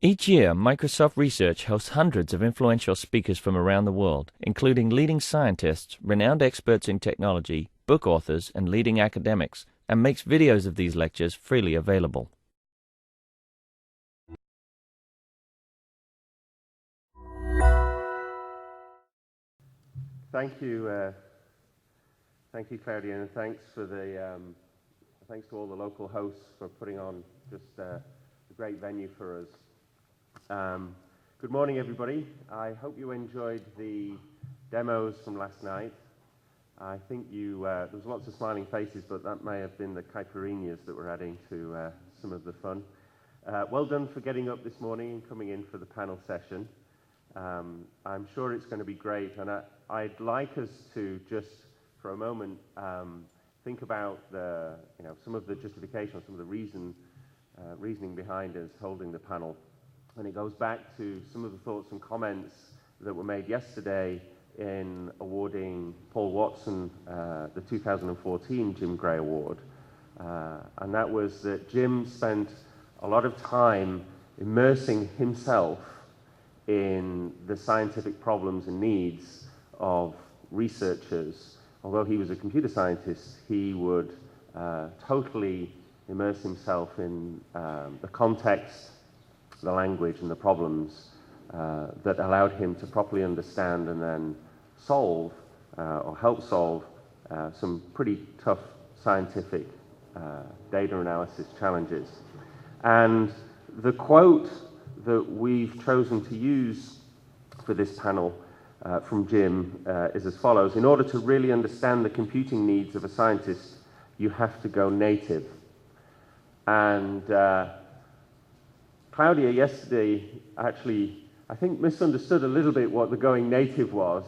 Each year, Microsoft Research hosts hundreds of influential speakers from around the world, including leading scientists, renowned experts in technology, book authors, and leading academics, and makes videos of these lectures freely available. Thank you, Claudia, and thanks to all the local hosts for putting on just a great venue for us. Good morning, everybody. I hope you enjoyed the demos from last night. I think there was lots of smiling faces, but that may have been the caipirinhas that were adding to some of the fun. Well done for getting up this morning and coming in for the panel session. I'm sure it's going to be great, and I'd like us to just, for a moment, think about some of the justification, some of the reasoning behind us holding the panel. And it goes back to some of the thoughts and comments that were made yesterday in awarding Paul Watson the 2014 Jim Gray Award. And that was that Jim spent a lot of time immersing himself in the scientific problems and needs of researchers. Although he was a computer scientist, he would totally immerse himself in the context, the language, and the problems that allowed him to properly understand and then solve or help solve some pretty tough scientific data analysis challenges. And the quote that we've chosen to use for this panel from Jim is as follows: "In order to really understand the computing needs of a scientist, you have to go native." And Claudia yesterday actually, I think, misunderstood a little bit what the going native was.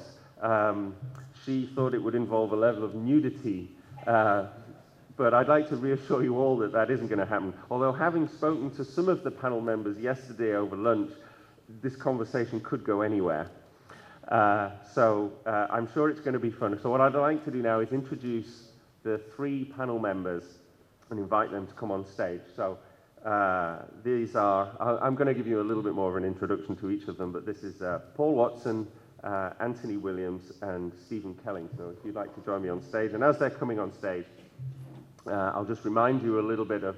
She thought it would involve a level of nudity, but I'd like to reassure you all that that isn't going to happen. Although, having spoken to some of the panel members yesterday over lunch, this conversation could go anywhere. So I'm sure it's going to be fun. So what I'd like to do now is introduce the three panel members and invite them to come on stage. So these are, I'm going to give you a little bit more of an introduction to each of them, but this is Paul Watson, Anthony Williams, and Stephen Kelling. So if you'd like to join me on stage. And as they're coming on stage, I'll just remind you a little bit of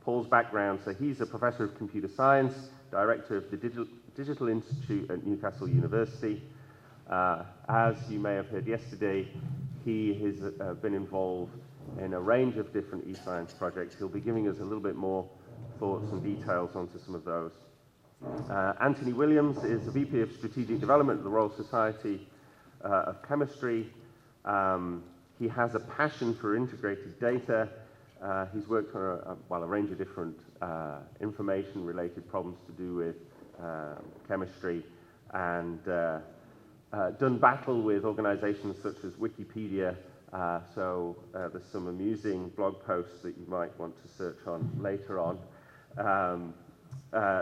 Paul's background. So he's a professor of computer science, director of the Digital Institute at Newcastle University. As you may have heard yesterday, he has been involved in a range of different eScience projects. He'll be giving us a little bit more thoughts and details onto some of those. Anthony Williams is the VP of Strategic Development at the Royal Society of Chemistry. He has a passion for integrated data. He's worked on a range of different information-related problems to do with chemistry, and done battle with organizations such as Wikipedia. So there's some amusing blog posts that you might want to search on later on.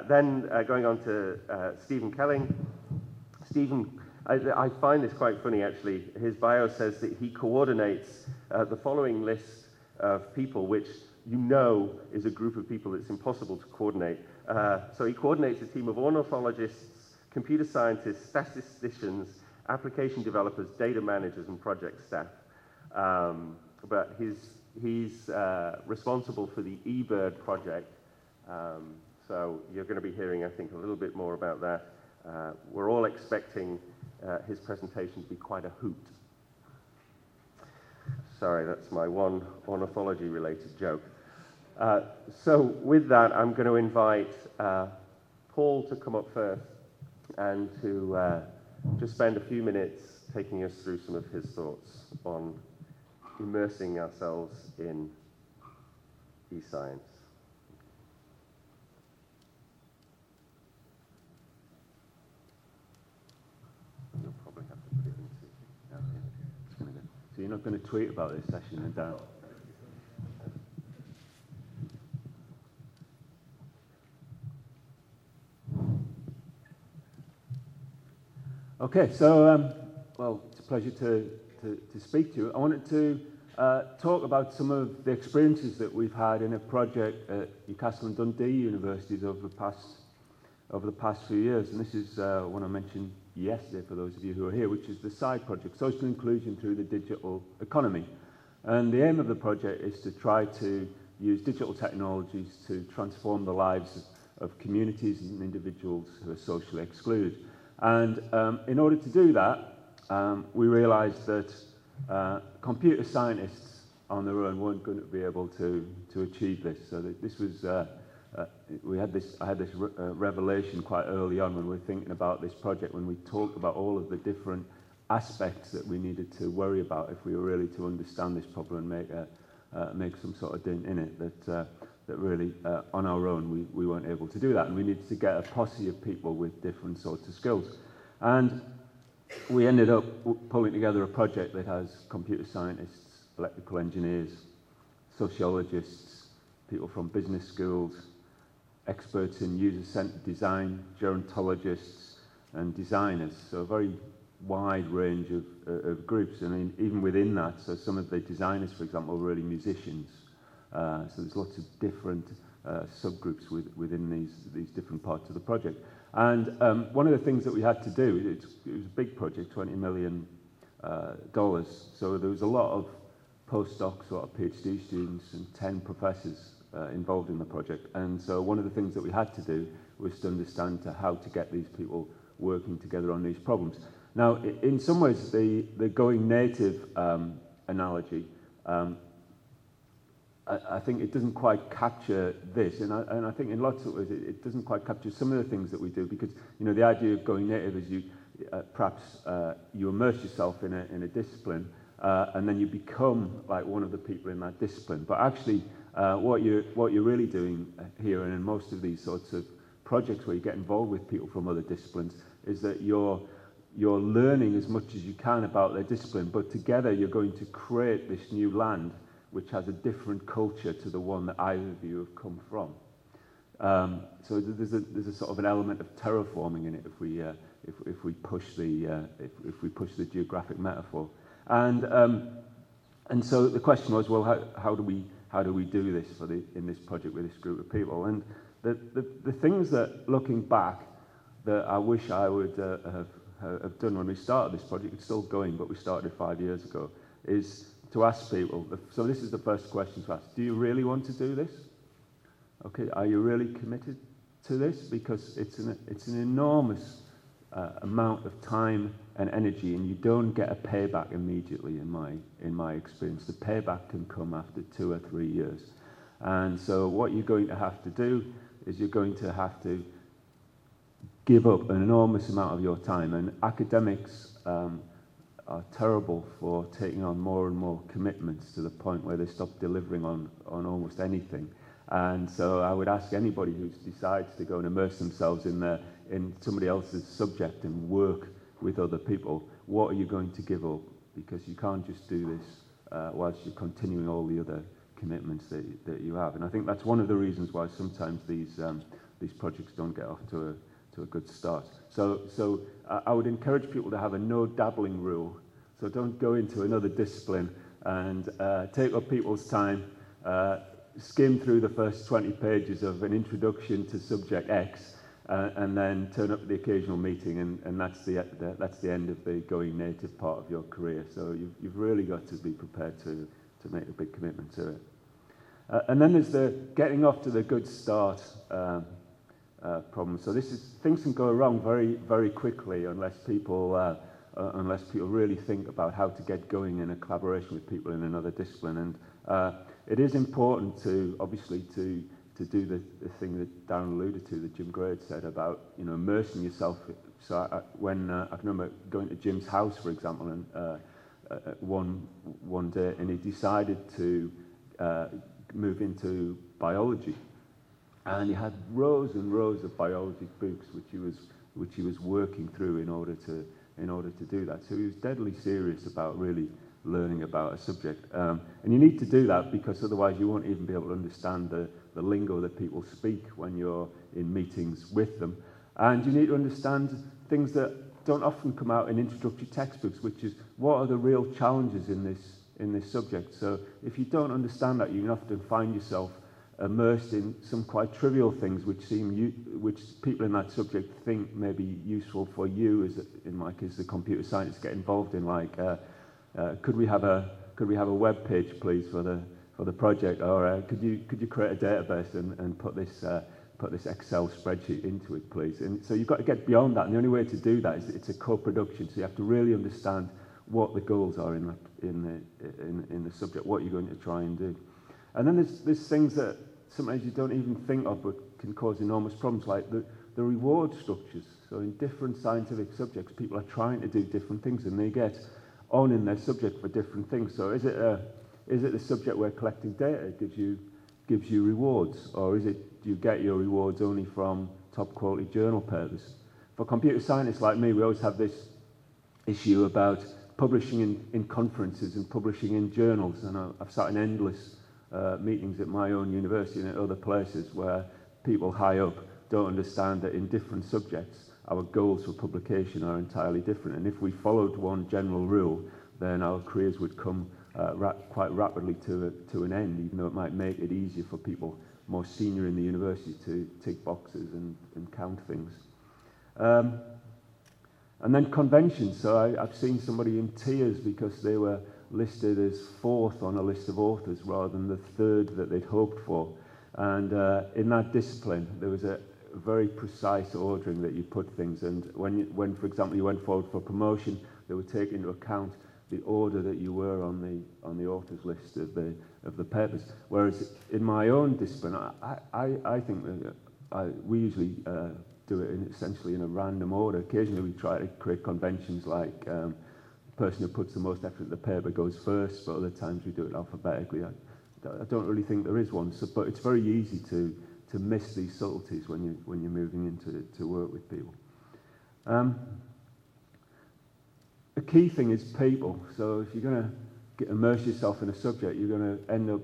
Then going on to Stephen Kelling. Stephen, I find this quite funny actually. His bio says that he coordinates the following list of people, which you know is a group of people that's impossible to coordinate. So he coordinates a team of ornithologists, computer scientists, statisticians, application developers, data managers, and project staff. But he's responsible for the eBird project. So you're going to be hearing, I think, a little bit more about that. We're all expecting his presentation to be quite a hoot. Sorry, that's my one ornithology-related joke. So with that, I'm going to invite Paul to come up first and to just spend a few minutes taking us through some of his thoughts on immersing ourselves in eScience. You'll probably have to put it into. So you're not going to tweet about this session, and Dan? Okay, so well, it's a pleasure to speak to you. I wanted to talk about some of the experiences that we've had in a project at Newcastle and Dundee universities over the past over the past few years, and this is one I mentioned yesterday for those of you who are here, which is the SIDE project, Social Inclusion Through the Digital Economy. And the aim of the project is to try to use digital technologies to transform the lives of communities and individuals who are socially excluded. And in order to do that, we realized that computer scientists on their own weren't going to be able to achieve this. So that this was, I had this revelation quite early on when we were thinking about this project, when we talked about all of the different aspects that we needed to worry about if we were really to understand this problem and make some sort of dent in it, that really on our own we weren't able to do that, and we needed to get a posse of people with different sorts of skills. And we ended up pulling together a project that has computer scientists, electrical engineers, sociologists, people from business schools, experts in user-centered design, gerontologists and designers, so a very wide range of groups. And even within that, so some of the designers, for example, are really musicians. So there's lots of different subgroups within these different parts of the project. And one of the things that we had to do, it was a big project, $20 million. So there was a lot of postdocs, sort of PhD students, and 10 professors involved in the project. And so one of the things that we had to do was to understand how to get these people working together on these problems. Now, in some ways, the going native analogy, I think it doesn't quite capture this, and I think in lots of ways it doesn't quite capture some of the things that we do, because the idea of going native is you perhaps you immerse yourself in a discipline, and then you become like one of the people in that discipline. But actually, what you're really doing here, and in most of these sorts of projects where you get involved with people from other disciplines, is that you're learning as much as you can about their discipline, but together you're going to create this new land which has a different culture to the one that either of you have come from. So there's a sort of an element of terraforming in it if we push the geographic metaphor. And so the question was, well, how do we do this in this project with this group of people? And the things that, looking back, that I wish I would have done when we started this project, it's still going, but we started 5 years ago, is to ask people, so this is the first question to ask, do you really want to do this? Okay, are you really committed to this? Because it's an enormous amount of time and energy, and you don't get a payback immediately in my experience. The payback can come after 2 or 3 years. And so what you're going to have to do is you're going to have to give up an enormous amount of your time, and academics are terrible for taking on more and more commitments to the point where they stop delivering on almost anything. And so I would ask anybody who decides to go and immerse themselves in somebody else's subject and work with other people, what are you going to give up? Because you can't just do this whilst you're continuing all the other commitments that you have. And I think that's one of the reasons why sometimes these projects don't get off to a good start. So I would encourage people to have a no dabbling rule. So don't go into another discipline and take up people's time, skim through the first 20 pages of an introduction to subject X, and then turn up at the occasional meeting, and that's the end of the going native part of your career. So you've really got to be prepared to make a big commitment to it. And then there's the getting off to the good start problem. So things can go wrong very, very quickly unless people really think about how to get going in a collaboration with people in another discipline. And it is important to do the thing that Darren alluded to, that Jim Gray had said about immersing yourself. So I can remember going to Jim's house, for example, and one day, and he decided to move into biology. And he had rows and rows of biology books which he was working through in order to do that. So he was deadly serious about really learning about a subject. And you need to do that, because otherwise you won't even be able to understand the lingo that people speak when you're in meetings with them. And you need to understand things that don't often come out in introductory textbooks, which is what are the real challenges in this subject. So if you don't understand that, you can often find yourself immersed in some quite trivial things which which people in that subject think may be useful for you, as in my case, the computer scientists, get involved in. Like, could we have a web page, please, for the project, or could you create a database and put this Excel spreadsheet into it, please? And so you've got to get beyond that, and the only way to do that is it's a co-production. So you have to really understand what the goals are in the subject, what you're going to try and do. And then there's things that sometimes you don't even think of but can cause enormous problems, like the reward structures. So in different scientific subjects, people are trying to do different things, and they get on in their subject for different things. So is it the subject where collecting data gives you rewards, or do you get your rewards only from top quality journal papers? For computer scientists like me, we always have this issue about publishing in conferences and publishing in journals, and I've sat in endless meetings at my own university and at other places where people high up don't understand that in different subjects our goals for publication are entirely different, and if we followed one general rule, then our careers would come quite rapidly to an end, even though it might make it easier for people more senior in the university to tick boxes and count things. And then conventions. So I've seen somebody in tears because they were listed as 4th on a list of authors rather than the 3rd that they'd hoped for. And in that discipline, there was a very precise ordering that you put things. And when, for example, you went forward for promotion, they would take into account the order that you were on the authors list of the papers. Whereas in my own discipline, I think that we usually do it essentially in a random order. Occasionally we try to create conventions like the person who puts the most effort in the paper goes first, but other times we do it alphabetically. I don't really think there is one, but it's very easy to miss these subtleties when you're moving into work with people. The key thing is people. So if you're going to immerse yourself in a subject, you're going to end up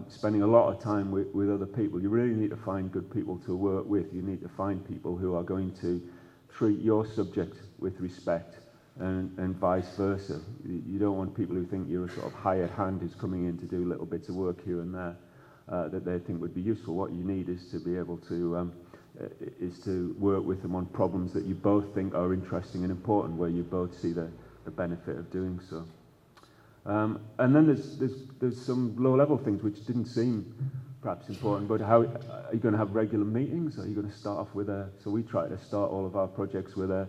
spending a lot of time with other people. You really need to find good people to work with. You need to find people who are going to treat your subject with respect and vice versa. You don't want people who think you're a sort of hired hand who's coming in to do little bits of work here and there that they think would be useful. What you need is to be able to work with them on problems that you both think are interesting and important, where you both see the benefit of doing so. And then there's some low-level things which didn't seem perhaps important, but how are you going to have regular meetings? Are you going to start off with so we try to start all of our projects with a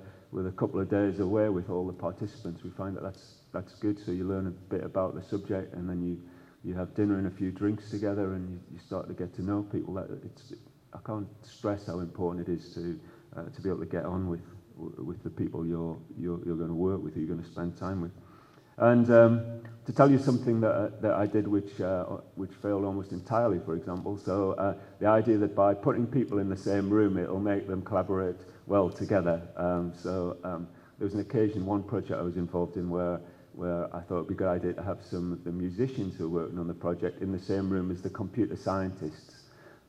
couple of days away with all the participants. We find that that's good, so you learn a bit about the subject, and then you have dinner and a few drinks together, and you start to get to know people. I can't stress how important it is to be able to get on with the people you're going to work with, who you're going to spend time with. And to tell you something that I did which failed almost entirely, for example, so the idea that by putting people in the same room it'll make them collaborate well together. There was an occasion, one project I was involved in where I thought it'd be a good idea to have some of the musicians who were working on the project in the same room as the computer scientists.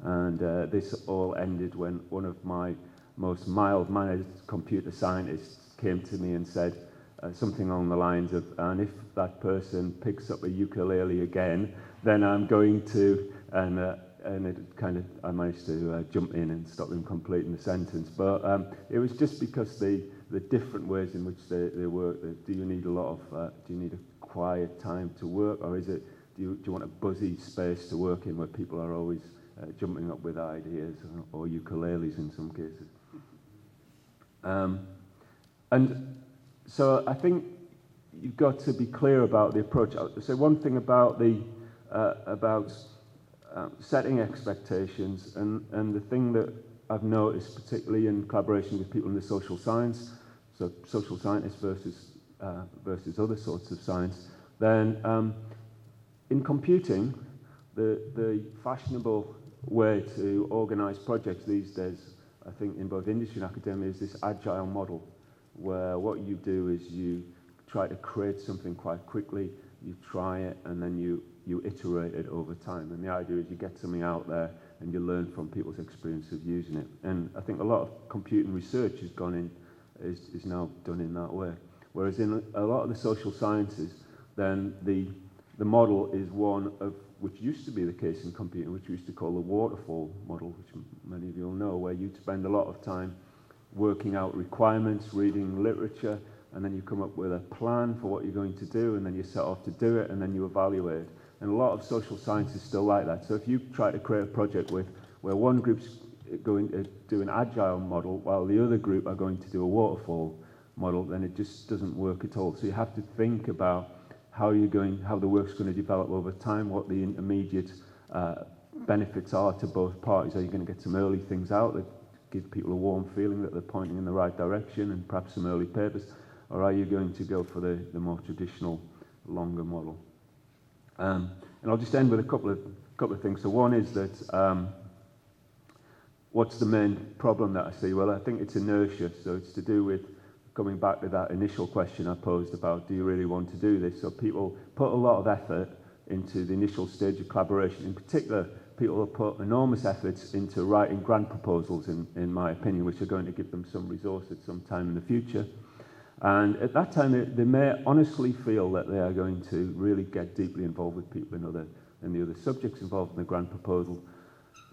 And this all ended when one of my most mild-mannered computer scientists came to me and said something along the lines of, and if that person picks up a ukulele again, then I'm going to, and I managed to jump in and stop him completing the sentence. But it was just because the different ways in which they work. Do you need a quiet time to work, or do you want a buzzy space to work in where people are always jumping up with ideas, or ukuleles in some cases? And so I think you've got to be clear about the approach. So one thing about setting expectations, and the thing that I've noticed, particularly in collaboration with people in the social science, so social scientists versus other sorts of science, then in computing, the fashionable way to organize projects these days, I think in both industry and academia, is this agile model, where what you do is you try to create something quite quickly, you try it, and then you iterate it over time. And the idea is you get something out there and you learn from people's experience of using it. And I think a lot of computing research is now done in that way. Whereas in a lot of the social sciences, then the model is one of which used to be the case in computing, which we used to call the waterfall model, which many of you will know, where you'd spend a lot of time working out requirements, reading literature, and then you come up with a plan for what you're going to do, and then you set off to do it, and then you evaluate. And a lot of social science is still like that. So if you try to create a project where one group's going to do an agile model while the other group are going to do a waterfall model, then it just doesn't work at all. So you have to think about how the work's going to develop over time, what the intermediate benefits are to both parties. Are you going to get some early things out that give people a warm feeling that they're pointing in the right direction and perhaps some early papers? Or are you going to go for the more traditional, longer model? And I'll just end with a couple of things. So one is that what's the main problem that I see? Well, I think it's inertia. So it's to do with coming back to that initial question I posed about, do you really want to do this? So people put a lot of effort into the initial stage of collaboration. In particular, people have put enormous efforts into writing grant proposals, in my opinion, which are going to give them some resource at some time in the future. And at that time, they may honestly feel that they are going to really get deeply involved with people in the other subjects involved in the grant proposal.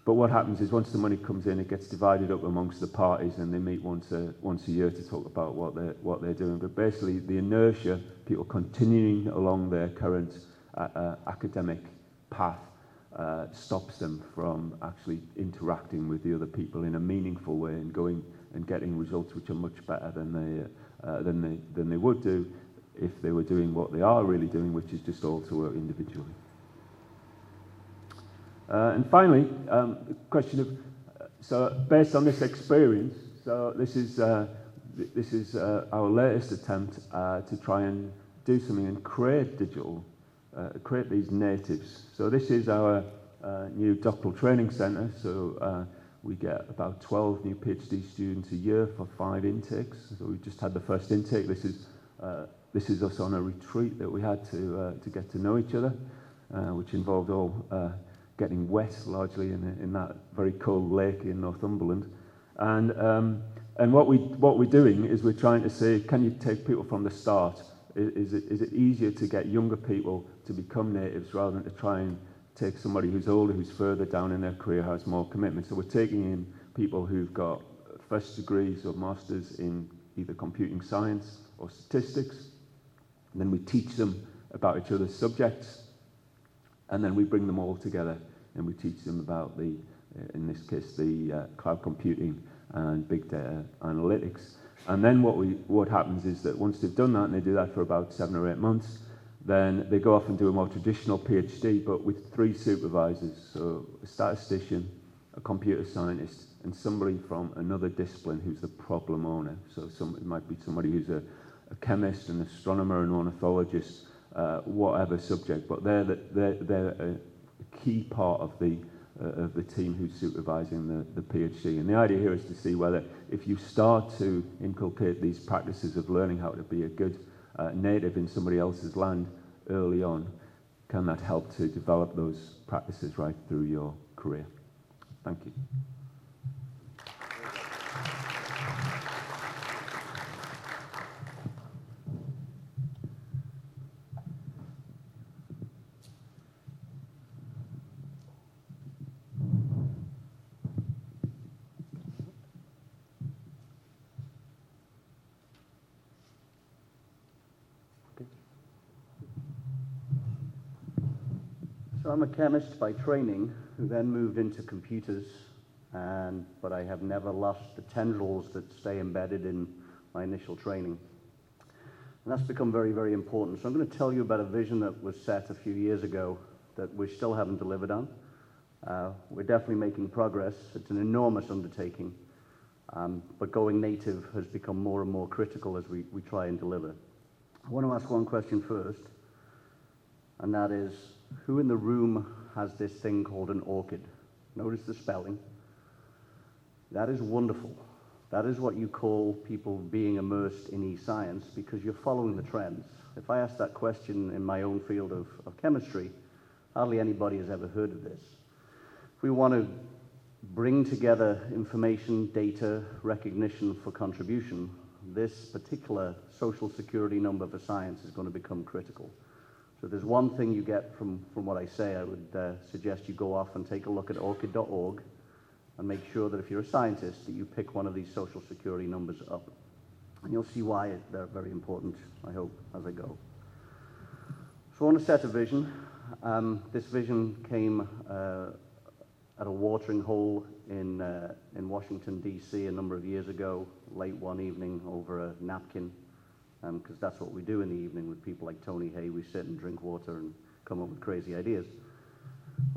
But what happens is once the money comes in, it gets divided up amongst the parties, and they meet once a year to talk about what they're doing. But basically, the inertia, people continuing along their current academic path, stops them from actually interacting with the other people in a meaningful way and going and getting results which are much better than they would do if they were doing what they are really doing, which is just all to work individually. And finally, the question of, so based on this experience, so this is our latest attempt to try and do something and create create these natives. So this is our new doctoral training centre. So we get about 12 new PhD students a year for 5 intakes. So we've just had the first intake. This is us on a retreat that we had to get to know each other, which involved all getting wet largely in that very cold lake in Northumberland. And what we're doing is we're trying to say, can you take people from the start? Is it easier to get younger people to become natives rather than to try and take somebody who's older, who's further down in their career, has more commitment? So we're taking in people who've got first degrees or masters in either computing science or statistics, and then we teach them about each other's subjects, and then we bring them all together and we teach them about in this case, the cloud computing and big data analytics. And then what happens is that once they've done that, and they do that for about 7 or 8 months, then they go off and do a more traditional PhD, but with 3 supervisors. So a statistician, a computer scientist, and somebody from another discipline who's the problem owner. So it might be somebody who's a chemist, an astronomer, an ornithologist, whatever subject, but they're a key part of the team who's supervising the PhD. And the idea here is to see whether if you start to inculcate these practices of learning how to be a good native in somebody else's land early on, can that help to develop those practices right through your career? Thank you. So I'm a chemist by training, who then moved into computers, but I have never lost the tendrils that stay embedded in my initial training. And that's become very, very important. So I'm going to tell you about a vision that was set a few years ago that we still haven't delivered on. We're definitely making progress. It's an enormous undertaking, but going native has become more and more critical as we try and deliver. I want to ask one question first, and that is, who in the room has this thing called an orchid? Notice the spelling. That is wonderful. That is what you call people being immersed in eScience, because you're following the trends. If I ask that question in my own field of chemistry, hardly anybody has ever heard of this. If we want to bring together information, data, recognition for contribution, this particular social security number for science is going to become critical. So there's one thing you get from what I say, I would suggest you go off and take a look at orchid.org and make sure that if you're a scientist that you pick one of these social security numbers up. And you'll see why they're very important, I hope, as I go. So I want to set a vision. This vision came at a watering hole in Washington, D.C. a number of years ago, late one evening over a napkin, because that's what we do in the evening with people like Tony Hay. We sit and drink water and come up with crazy ideas,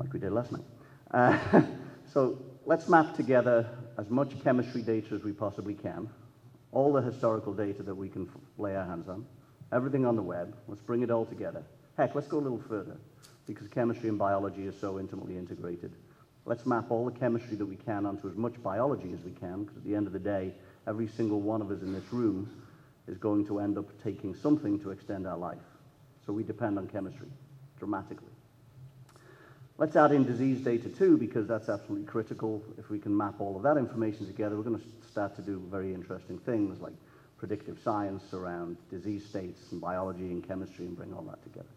like we did last night. So let's map together as much chemistry data as we possibly can, all the historical data that we can lay our hands on, everything on the web. Let's bring it all together. Heck, let's go a little further, because chemistry and biology is so intimately integrated. Let's map all the chemistry that we can onto as much biology as we can, because at the end of the day, every single one of us in this room is going to end up taking something to extend our life. So we depend on chemistry dramatically. Let's add in disease data too, because that's absolutely critical. If we can map all of that information together, we're going to start to do very interesting things like predictive science around disease states and biology and chemistry and bring all that together.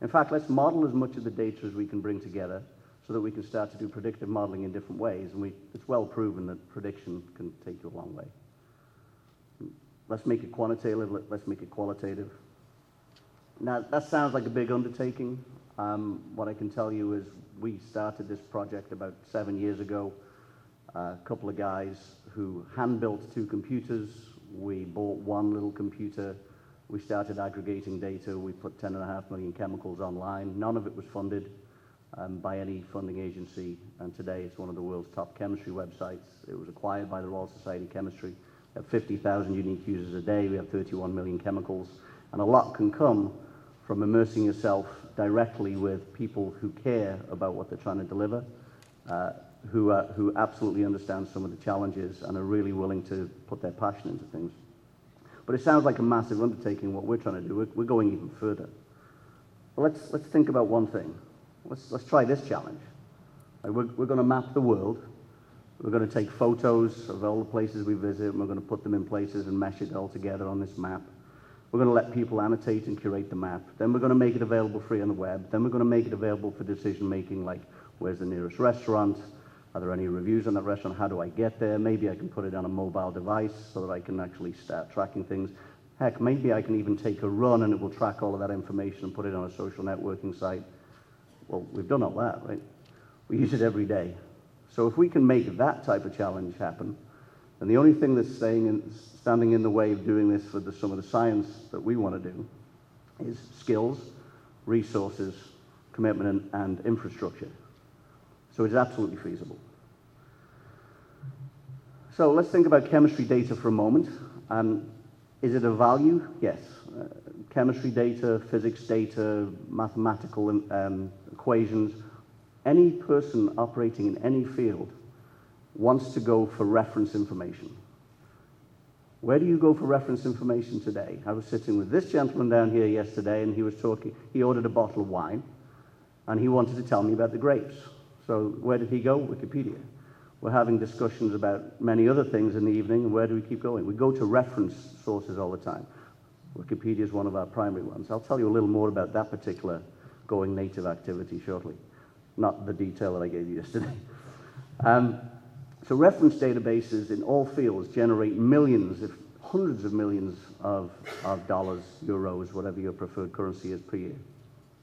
In fact, let's model as much of the data as we can bring together so that we can start to do predictive modeling in different ways. And it's well proven that prediction can take you a long way. Let's make it quantitative, let's make it qualitative. Now, that sounds like a big undertaking. What I can tell you is we started this project about 7 years ago. A couple of guys who hand-built 2 computers. We bought one little computer. We started aggregating data. We put 10.5 million chemicals online. None of it was funded by any funding agency, and today it's one of the world's top chemistry websites. It was acquired by the Royal Society of Chemistry. We have 50,000 unique users a day. We have 31 million chemicals, and a lot can come from immersing yourself directly with people who care about what they're trying to deliver, who absolutely understand some of the challenges and are really willing to put their passion into things. But it sounds like a massive undertaking what we're trying to do. We're going even further. But let's think about one thing. Let's try this challenge. We're going to map the world. We're going to take photos of all the places we visit, and we're going to put them in places and mesh it all together on this map. We're going to let people annotate and curate the map. Then we're going to make it available free on the web. Then we're going to make it available for decision making, like where's the nearest restaurant? Are there any reviews on that restaurant? How do I get there? Maybe I can put it on a mobile device so that I can actually start tracking things. Heck, maybe I can even take a run and it will track all of that information and put it on a social networking site. Well, we've done all that, right? We use it every day. So if we can make that type of challenge happen, then the only thing that's standing in the way of doing this for some of the science that we want to do is skills, resources, commitment, and infrastructure. So it's absolutely feasible. So let's think about chemistry data for a moment. Is it of value? Yes. Chemistry data, physics data, mathematical equations. Any person operating in any field wants to go for reference information. Where do you go for reference information today? I was sitting with this gentleman down here yesterday, and he ordered a bottle of wine, and he wanted to tell me about the grapes. So where did he go? Wikipedia. We're having discussions about many other things in the evening, and where do we keep going? We go to reference sources all the time. Wikipedia is one of our primary ones. I'll tell you a little more about that particular going native activity shortly, not the detail that I gave you yesterday. So reference databases in all fields generate millions, if hundreds of millions of dollars, euros, whatever your preferred currency is per year.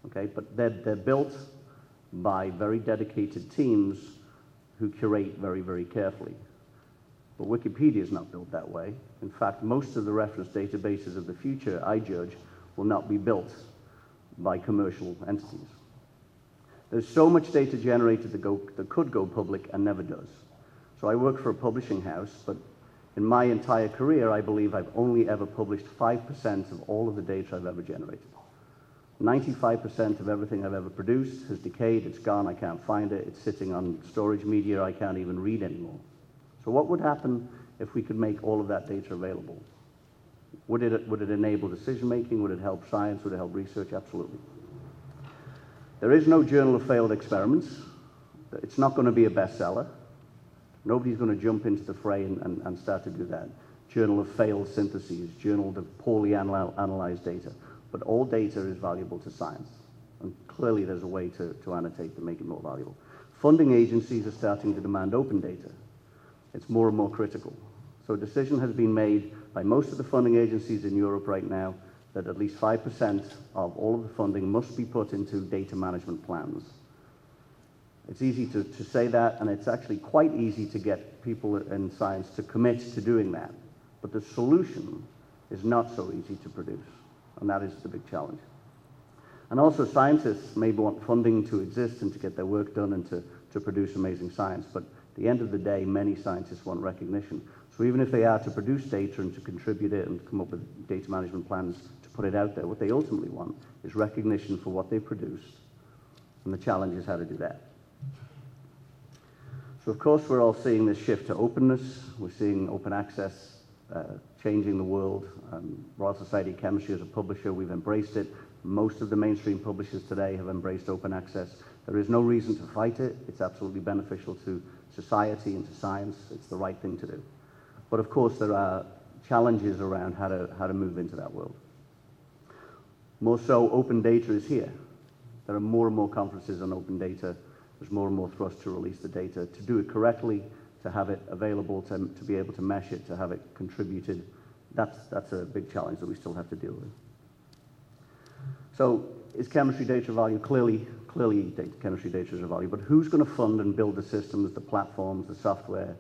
Okay, but they're built by very dedicated teams who curate very, very carefully. But Wikipedia is not built that way. In fact, most of the reference databases of the future, I judge, will not be built by commercial entities. There's so much data generated that could go public and never does. So I work for a publishing house, but in my entire career, I believe I've only ever published 5% of all of the data I've ever generated. 95% of everything I've ever produced has decayed, it's gone, I can't find it, it's sitting on storage media I can't even read anymore. So what would happen if we could make all of that data available? Would it enable decision making? Would it help science? Would it help research? Absolutely. There is no journal of failed experiments. It's not going to be a bestseller. Nobody's going to jump into the fray and start to do that. Journal of failed syntheses, journal of poorly analyzed data. But all data is valuable to science. And clearly there's a way to annotate to make it more valuable. Funding agencies are starting to demand open data. It's more and more critical. So a decision has been made by most of the funding agencies in Europe right now that at least 5% of all of the funding must be put into data management plans. It's easy to say that, and it's actually quite easy to get people in science to commit to doing that. But the solution is not so easy to produce, and that is the big challenge. And also scientists maybe want funding to exist and to get their work done and to produce amazing science, but at the end of the day, many scientists want recognition. So even if they are to produce data and to contribute it and come up with data management plans to put it out there, what they ultimately want is recognition for what they've produced, and the challenge is how to do that. So of course we're all seeing this shift to openness. We're seeing open access changing the world. Royal Society of Chemistry as a publisher, we've embraced it. Most of the mainstream publishers today have embraced open access. There is no reason to fight it. It's absolutely beneficial to society and to science. It's the right thing to do. But of course there are challenges around how to move into that world. More so, open data is here. There are more and more conferences on open data. There's more and more thrust to release the data, to do it correctly, to have it available, to be able to mesh it, to have it contributed. That's a big challenge that we still have to deal with. So is chemistry data of value? Clearly chemistry data is of value, but who's going to fund and build the systems, the platforms, the software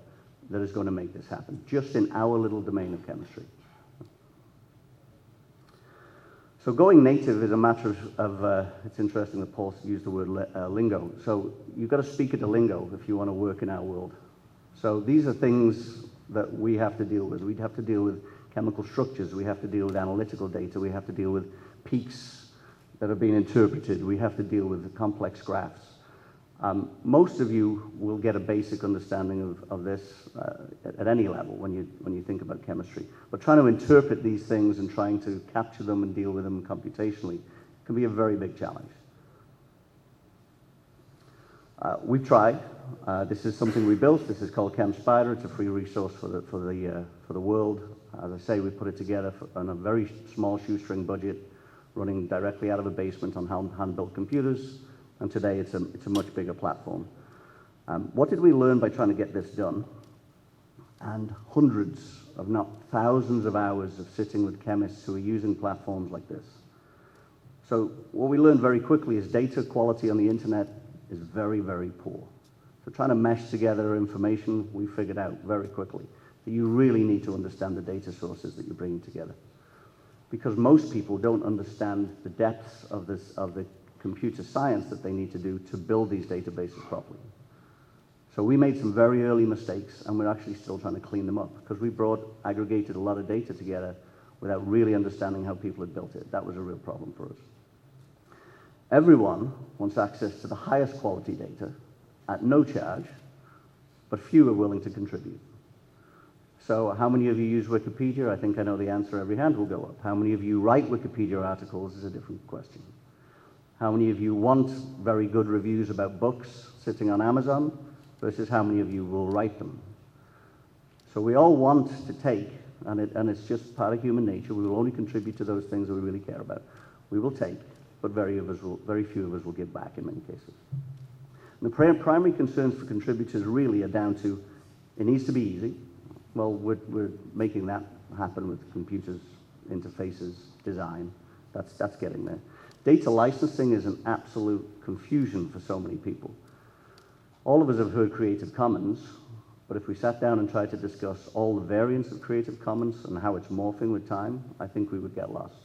that is going to make this happen, just in our little domain of chemistry? So going native is a matter of it's interesting that Paul used the word lingo. So you've got to speak at the lingo if you want to work in our world. So these are things that we have to deal with. We'd have to deal with chemical structures. We have to deal with analytical data. We have to deal with peaks that are being interpreted. We have to deal with the complex graphs. Most of you will get a basic understanding of this at any level when you think about chemistry. But trying to interpret these things and trying to capture them and deal with them computationally can be a very big challenge. We've tried. This is something we built. This is called ChemSpider. It's a free resource for the world. As I say, we put it together on a very small shoestring budget, running directly out of a basement on hand-built computers. And today it's a much bigger platform. What did we learn by trying to get this done? And hundreds, if not thousands of hours of sitting with chemists who are using platforms like this. So what we learned very quickly is data quality on the internet is very, very poor. So trying to mesh together information, we figured out very quickly that you really need to understand the data sources that you're bringing together. Because most people don't understand the depths of the computer science that they need to do to build these databases properly. So we made some very early mistakes, and we're actually still trying to clean them up, because we aggregated a lot of data together without really understanding how people had built it. That was a real problem for us. Everyone wants access to the highest quality data at no charge, but few are willing to contribute. So how many of you use Wikipedia? I think I know the answer. Every hand will go up. How many of you write Wikipedia articles is a different question. How many of you want very good reviews about books sitting on Amazon versus how many of you will write them? So we all want to take, and it's just part of human nature. We will only contribute to those things that we really care about. We will take, but very few of us will give back in many cases. And the primary concerns for contributors really are down to, it needs to be easy. Well, we're making that happen with computers, interfaces, design. That's getting there. Data licensing is an absolute confusion for so many people. All of us have heard Creative Commons, but if we sat down and tried to discuss all the variants of Creative Commons and how it's morphing with time, I think we would get lost.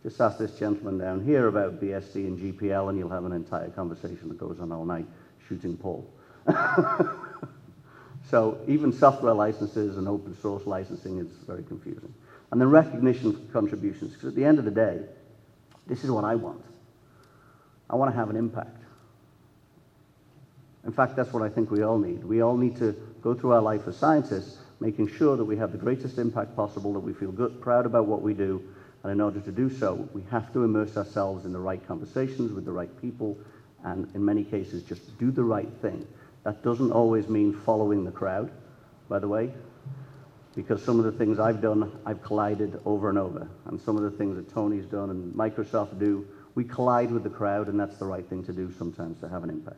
Just ask this gentleman down here about BSD and GPL, and you'll have an entire conversation that goes on all night, shooting Paul. So even software licenses and open source licensing is very confusing. And the recognition for contributions, because at the end of the day, this is what I want. I want to have an impact. In fact, that's what I think we all need. We all need to go through our life as scientists, making sure that we have the greatest impact possible, that we feel good, proud about what we do, and in order to do so, we have to immerse ourselves in the right conversations with the right people, and in many cases, just do the right thing. That doesn't always mean following the crowd, by the way, because some of the things I've done, I've collided over and over, and some of the things that Tony's done and Microsoft do, We collide with the crowd, and that's the right thing to do sometimes to have an impact.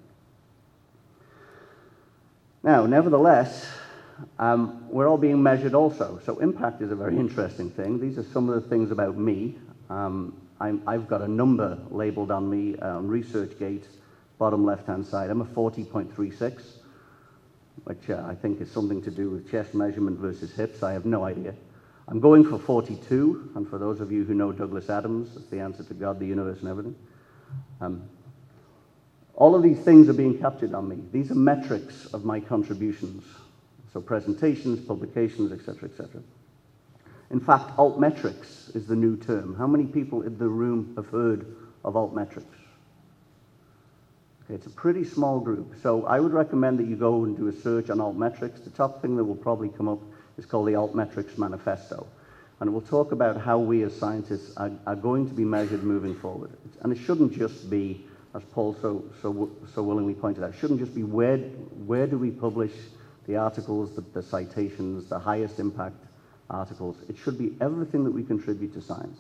Now, nevertheless, we're all being measured also. So impact is a very interesting thing. These are some of the things about me. I've got a number labeled on me on ResearchGate, bottom left-hand side. I'm a 40.36, which I think is something to do with chest measurement versus hips. I have no idea. I'm going for 42, and for those of you who know Douglas Adams, that's the answer to God, the universe, and everything. All of these things are being captured on me. These are metrics of my contributions. So presentations, publications, etc., etc. In fact, altmetrics is the new term. How many people in the room have heard of altmetrics? Okay, it's a pretty small group. So I would recommend that you go and do a search on altmetrics. The top thing that will probably come up is called the Altmetrics Manifesto. And it will talk about how we as scientists are going to be measured moving forward. And it shouldn't just be, as Paul so willingly pointed out, it shouldn't just be where do we publish the articles, the citations, the highest impact articles. It should be everything that we contribute to science.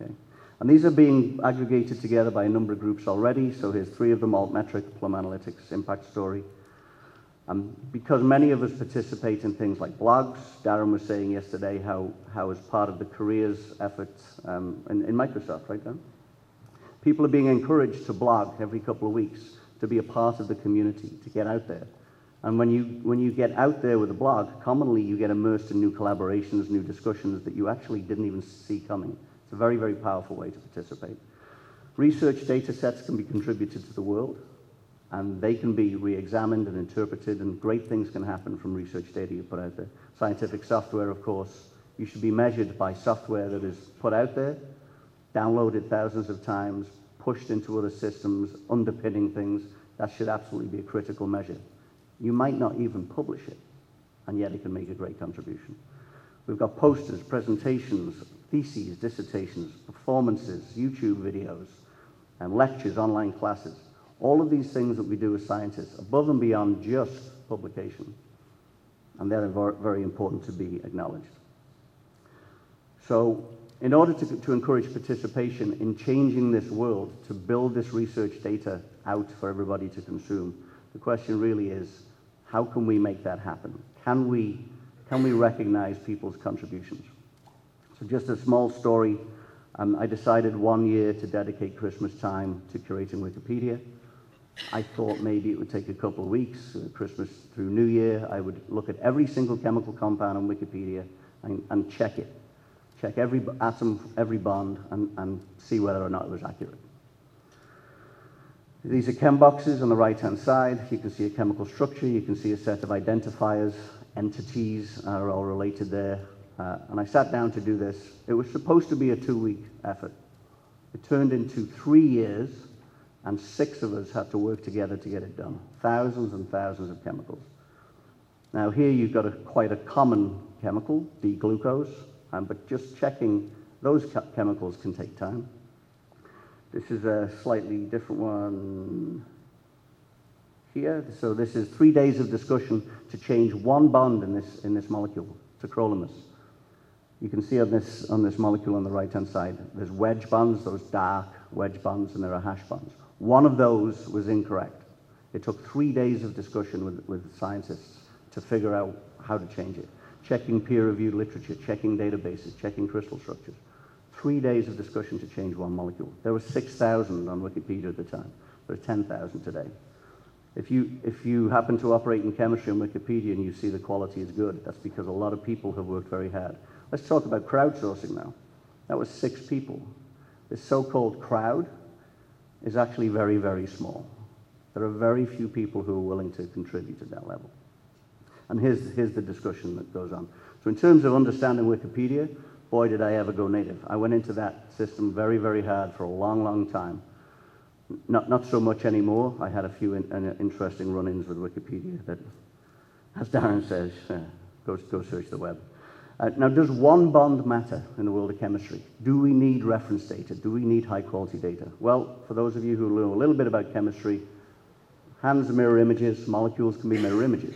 Okay? And these are being aggregated together by a number of groups already. So here's 3 of them: Altmetric, Plum Analytics, Impact Story. Because many of us participate in things like blogs, Darren was saying yesterday how as part of the careers efforts in Microsoft, right, Darren? People are being encouraged to blog every couple of weeks, to be a part of the community, to get out there. And when you get out there with a blog, commonly you get immersed in new collaborations, new discussions that you actually didn't even see coming. It's a very, very powerful way to participate. Research data sets can be contributed to the world, and they can be re-examined and interpreted, and great things can happen from research data you put out there. Scientific software, of course, you should be measured by software that is put out there, downloaded thousands of times, pushed into other systems, underpinning things. That should absolutely be a critical measure. You might not even publish it, and yet it can make a great contribution. We've got posters, presentations, theses, dissertations, performances, YouTube videos, and lectures, online classes. All of these things that we do as scientists, above and beyond just publication, and they're very important to be acknowledged. So in order to encourage participation in changing this world, to build this research data out for everybody to consume, the question really is, how can we make that happen? Can we recognize people's contributions? So just a small story. I decided one year to dedicate Christmas time to curating Wikipedia. I thought maybe it would take a couple of weeks, Christmas through New Year. I would look at every single chemical compound on Wikipedia and check it. Check every atom, every bond, and see whether or not it was accurate. These are chem boxes on the right-hand side. You can see a chemical structure. You can see a set of identifiers. Entities are all related there. And I sat down to do this. It was supposed to be a 2-week effort. It turned into 3 years, and 6 of us had to work together to get it done. Thousands and thousands of chemicals. Now here you've got quite a common chemical, D-glucose, but just checking those chemicals can take time. This is a slightly different one here. So this is 3 days of discussion to change one bond in this molecule, tacrolimus. You can see on this molecule on the right-hand side, there's wedge bonds, those dark wedge bonds, and there are hash bonds. One of those was incorrect. It took 3 days of discussion with scientists to figure out how to change it. Checking peer-reviewed literature, checking databases, checking crystal structures. 3 days of discussion to change one molecule. There were 6,000 on Wikipedia at the time. There are 10,000 today. If you happen to operate in chemistry on Wikipedia and you see the quality is good, that's because a lot of people have worked very hard. Let's talk about crowdsourcing now. That was 6 people. This so-called crowd is actually very, very small. There are very few people who are willing to contribute at that level. And here's the discussion that goes on. So in terms of understanding Wikipedia, boy, did I ever go native. I went into that system very, very hard for a long, long time. Not so much anymore. I had a few interesting run-ins with Wikipedia that, as Darren says, go search the web. Now, does one bond matter in the world of chemistry? Do we need reference data? Do we need high-quality data? Well, for those of you who know a little bit about chemistry, hands are mirror images, molecules can be mirror images.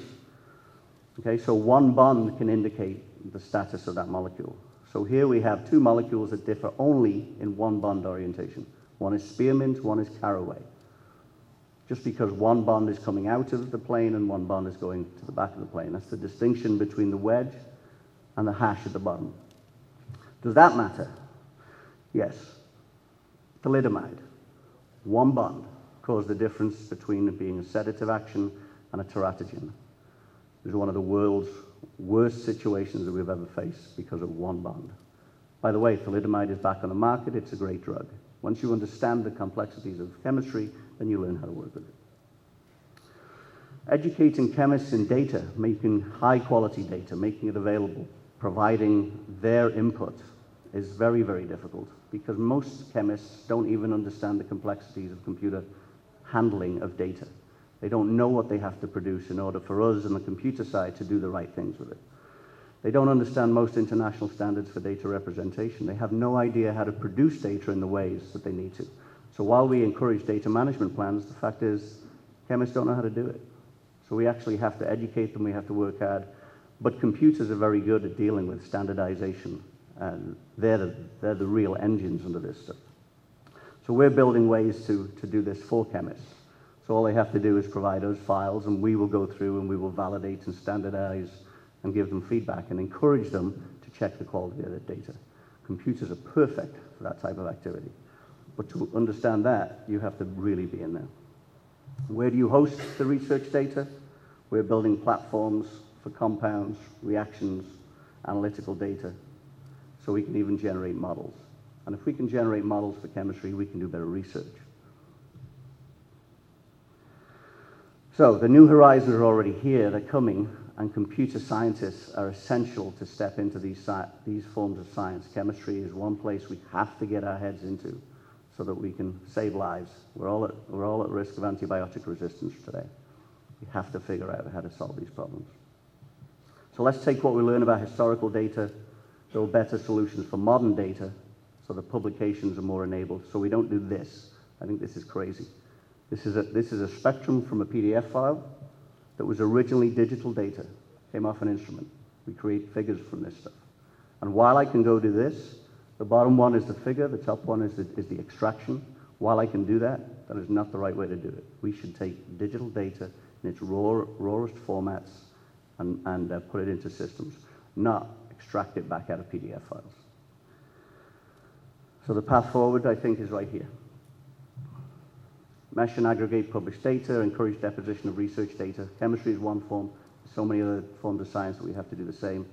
Okay, so one bond can indicate the status of that molecule. So here we have 2 molecules that differ only in one bond orientation. One is spearmint, one is caraway. Just because one bond is coming out of the plane and one bond is going to the back of the plane. That's the distinction between the wedge and the hash at the bottom. Does that matter? Yes. Thalidomide, one bond, caused the difference between it being a sedative action and a teratogen. It was one of the world's worst situations that we've ever faced because of one bond. By the way, thalidomide is back on the market. It's a great drug. Once you understand the complexities of chemistry, then you learn how to work with it. Educating chemists in data, making high-quality data, making it available, providing their input is very, very difficult because most chemists don't even understand the complexities of computer handling of data. They don't know what they have to produce in order for us on the computer side to do the right things with it. They don't understand most international standards for data representation. They have no idea how to produce data in the ways that they need to. So while we encourage data management plans, the fact is chemists don't know how to do it. So we actually have to educate them, we have to work hard. But computers are very good at dealing with standardization, and they're the real engines under this stuff. So we're building ways to do this for chemists. So all they have to do is provide us files, and we will go through and we will validate and standardize and give them feedback and encourage them to check the quality of their data. Computers are perfect for that type of activity. But to understand that, you have to really be in there. Where do you host the research data? We're building platforms for compounds, reactions, analytical data, so we can even generate models. And if we can generate models for chemistry, we can do better research. So the new horizons are already here, they're coming, and computer scientists are essential to step into these forms of science. Chemistry is one place we have to get our heads into so that we can save lives. We're all at risk of antibiotic resistance today. We have to figure out how to solve these problems. So let's take what we learn about historical data, build better solutions for modern data so the publications are more enabled, so we don't do this. I think this is crazy. This is a spectrum from a PDF file that was originally digital data, came off an instrument. We create figures from this stuff. And while I can go do this, the bottom one is the figure, the top one is the extraction. While I can do that, that is not the right way to do it. We should take digital data in its rawest formats and put it into systems, not extract it back out of PDF files. So the path forward, I think, is right here. Mesh and aggregate published data, encourage deposition of research data. Chemistry is one form. So many other forms of science that we have to do the same.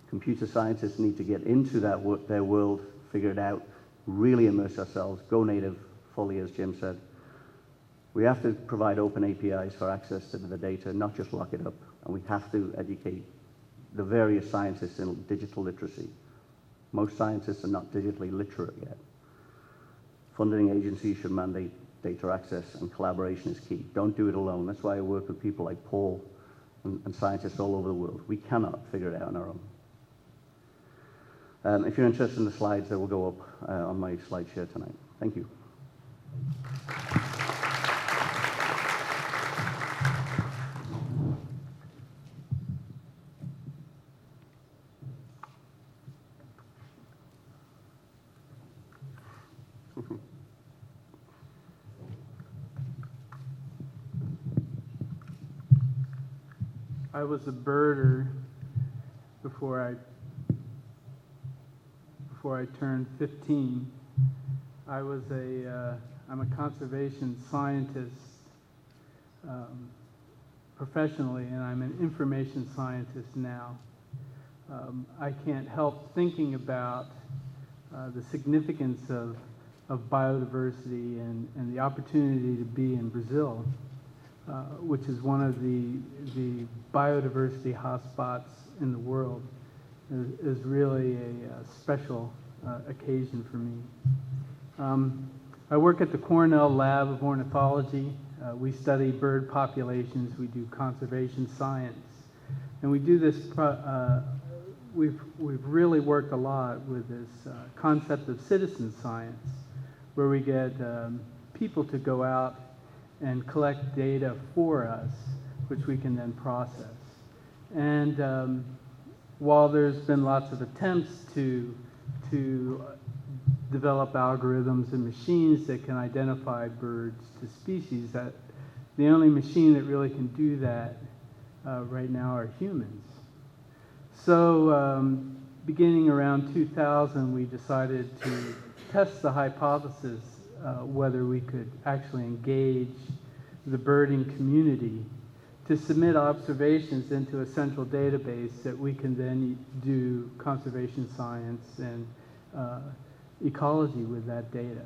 Computer scientists need to get into their world, figure it out, really immerse ourselves, go native fully, as Jim said. We have to provide open APIs for access to the data, not just lock it up. And we have to educate the various scientists in digital literacy. Most scientists are not digitally literate yet. Funding agencies should mandate data access, and collaboration is key. Don't do it alone. That's why I work with people like Paul and scientists all over the world. We cannot figure it out on our own. If you're interested in the slides, they will go up on my SlideShare tonight. Thank you. I was a birder before I turned 15. I'm a conservation scientist professionally, and I'm an information scientist now. I can't help thinking about the significance of biodiversity and the opportunity to be in Brazil, which is one of the biodiversity hotspots in the world, is really a special occasion for me. I work at the Cornell Lab of Ornithology. We study bird populations. We do conservation science. And we do this, we've really worked a lot with this concept of citizen science, where we get people to go out and collect data for us, which we can then process. And while there's been lots of attempts to develop algorithms and machines that can identify birds to species. That the only machine that really can do that right now are humans. So beginning around 2000, we decided to test the hypothesis whether we could actually engage the birding community to submit observations into a central database that we can then do conservation science and ecology with that data.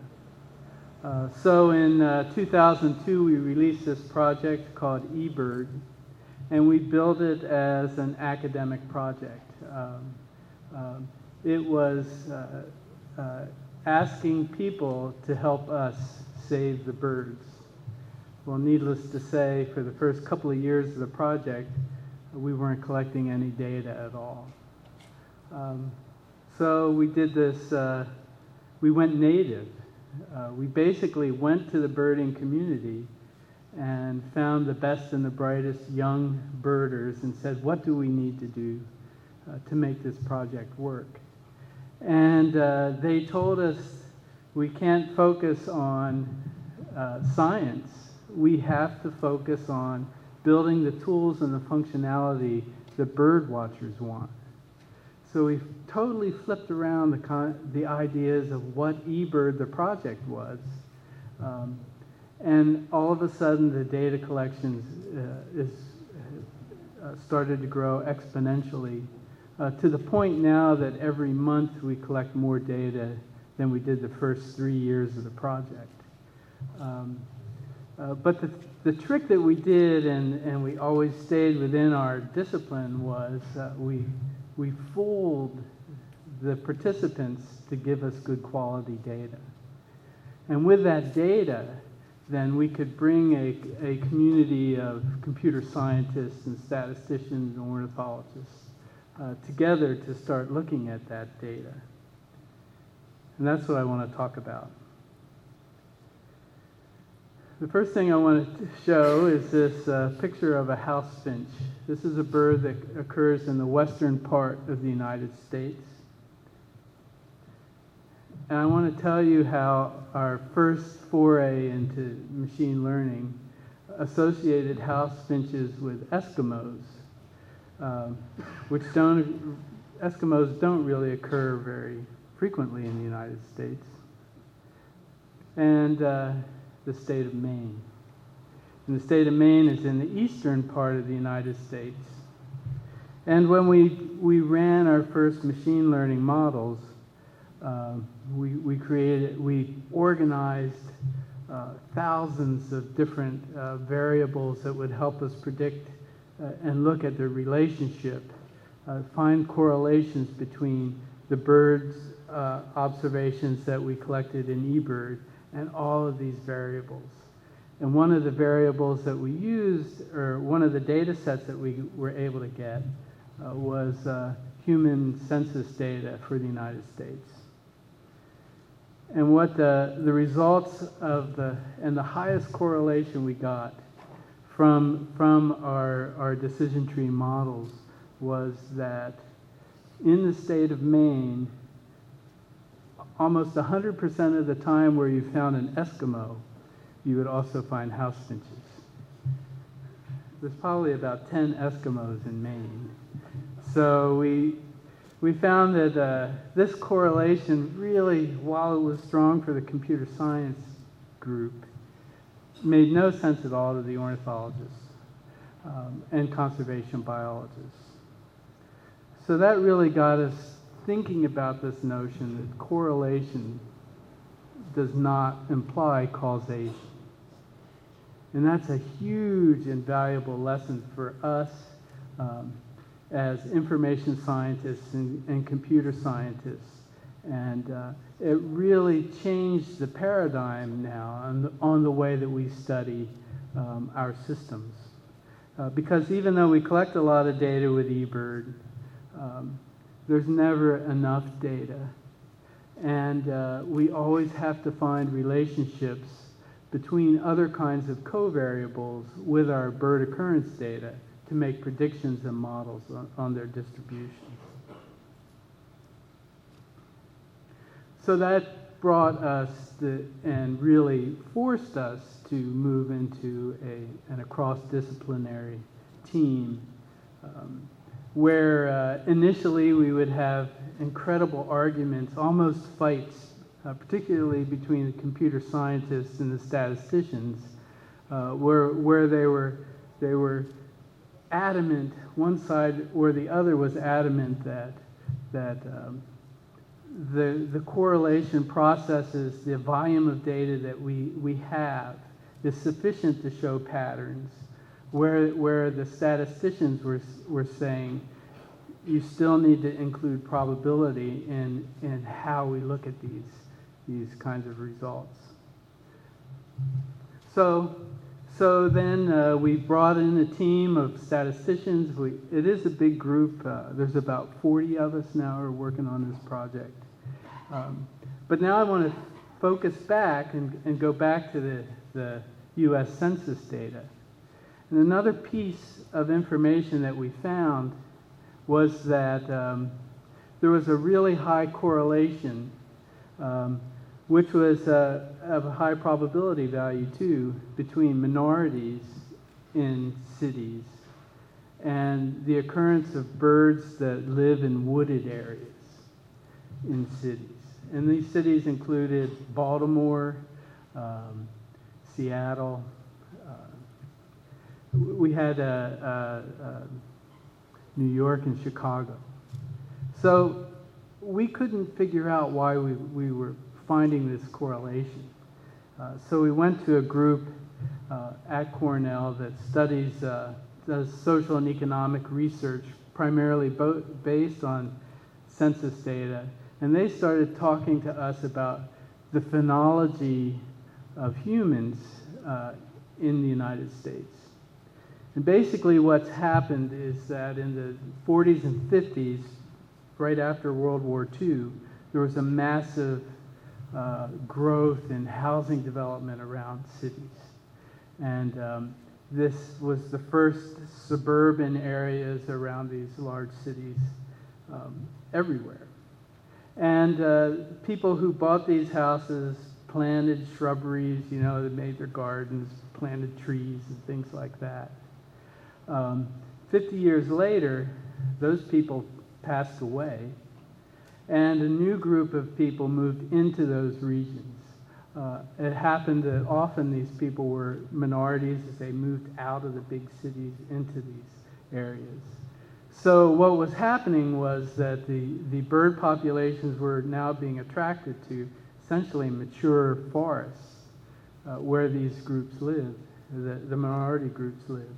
So in 2002, we released this project called eBird, and we built it as an academic project. It was asking people to help us save the birds. Well, needless to say, for the first couple of years of the project, we weren't collecting any data at all. So we did this, we went native. We basically went to the birding community and found the best and the brightest young birders and said, what do we need to do to make this project work? And they told us we can't focus on science. We have to focus on building the tools and the functionality that bird watchers want. So we totally flipped around the ideas of what eBird, the project, was. And all of a sudden, the data collections started to grow exponentially to the point now that every month we collect more data than we did the first 3 years of the project. But the trick that we did, and we always stayed within our discipline, was we fooled the participants to give us good quality data. And with that data, then we could bring a community of computer scientists and statisticians and ornithologists together to start looking at that data. And that's what I want to talk about. The first thing I want to show is this picture of a house finch. This is a bird that occurs in the western part of the United States. And I want to tell you how our first foray into machine learning associated house finches with Eskimos, Eskimos don't really occur very frequently in the United States, and the state of Maine. And the state of Maine is in the eastern part of the United States. And when we ran our first machine learning models, we organized thousands of different variables that would help us predict and look at the relationship, find correlations between the birds' observations that we collected in eBird and all of these variables. And one of the variables that we used, or one of the data sets that we were able to get, was human census data for the United States. And what the results of the highest correlation we got from our decision tree models was that in the state of Maine, almost 100% of the time where you found an Eskimo, you would also find house finches. There's probably about 10 Eskimos in Maine. So we found that this correlation really, while it was strong for the computer science group, made no sense at all to the ornithologists and conservation biologists. So that really got us thinking about this notion that correlation does not imply causation. And that's a huge and valuable lesson for us as information scientists and computer scientists. And it really changed the paradigm now on the way that we study our systems. Because even though we collect a lot of data with eBird, there's never enough data. And we always have to find relationships between other kinds of covariables with our bird occurrence data to make predictions and models on their distribution. So that brought us and really forced us to move into an across-disciplinary team where initially we would have incredible arguments, almost fights, particularly between the computer scientists and the statisticians, where they were adamant, one side or the other was adamant that the correlation processes, the volume of data that we have is sufficient to show patterns, where the statisticians were saying you still need to include probability in how we look at these kinds of results. So then we brought in a team of statisticians. It is a big group. There's about 40 of us now who are working on this project. But now I want to focus back and go back to the U.S. Census data. And another piece of information that we found was that there was a really high correlation, which was of a high probability value too, between minorities in cities and the occurrence of birds that live in wooded areas in cities. And these cities included Baltimore, Seattle. We had New York and Chicago. So we couldn't figure out why we were finding this correlation. So we went to a group at Cornell that does social and economic research, primarily based on census data, and they started talking to us about the phenology of humans in the United States. And basically what's happened is that in the 40s and 50s, right after World War II, there was a massive growth in housing development around cities. And this was the first suburban areas around these large cities everywhere. And people who bought these houses planted shrubberies, they made their gardens, planted trees and things like that. 50 years later, those people passed away, and a new group of people moved into those regions. It happened that often these people were minorities as they moved out of the big cities into these areas. So what was happening was that the bird populations were now being attracted to essentially mature forests where these groups lived, the minority groups lived.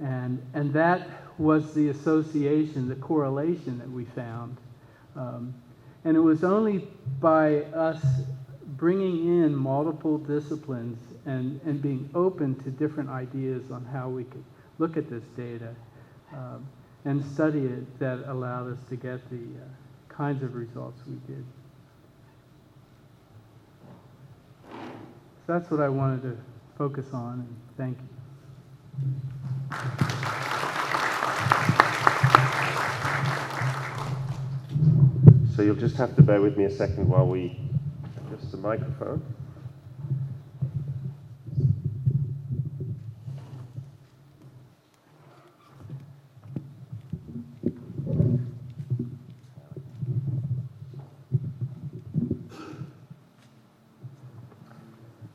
And that was the association, the correlation that we found. And it was only by us bringing in multiple disciplines and being open to different ideas on how we could look at this data and study it that allowed us to get the kinds of results we did. So that's what I wanted to focus on, and thank you. So you'll just have to bear with me a second while we adjust the microphone.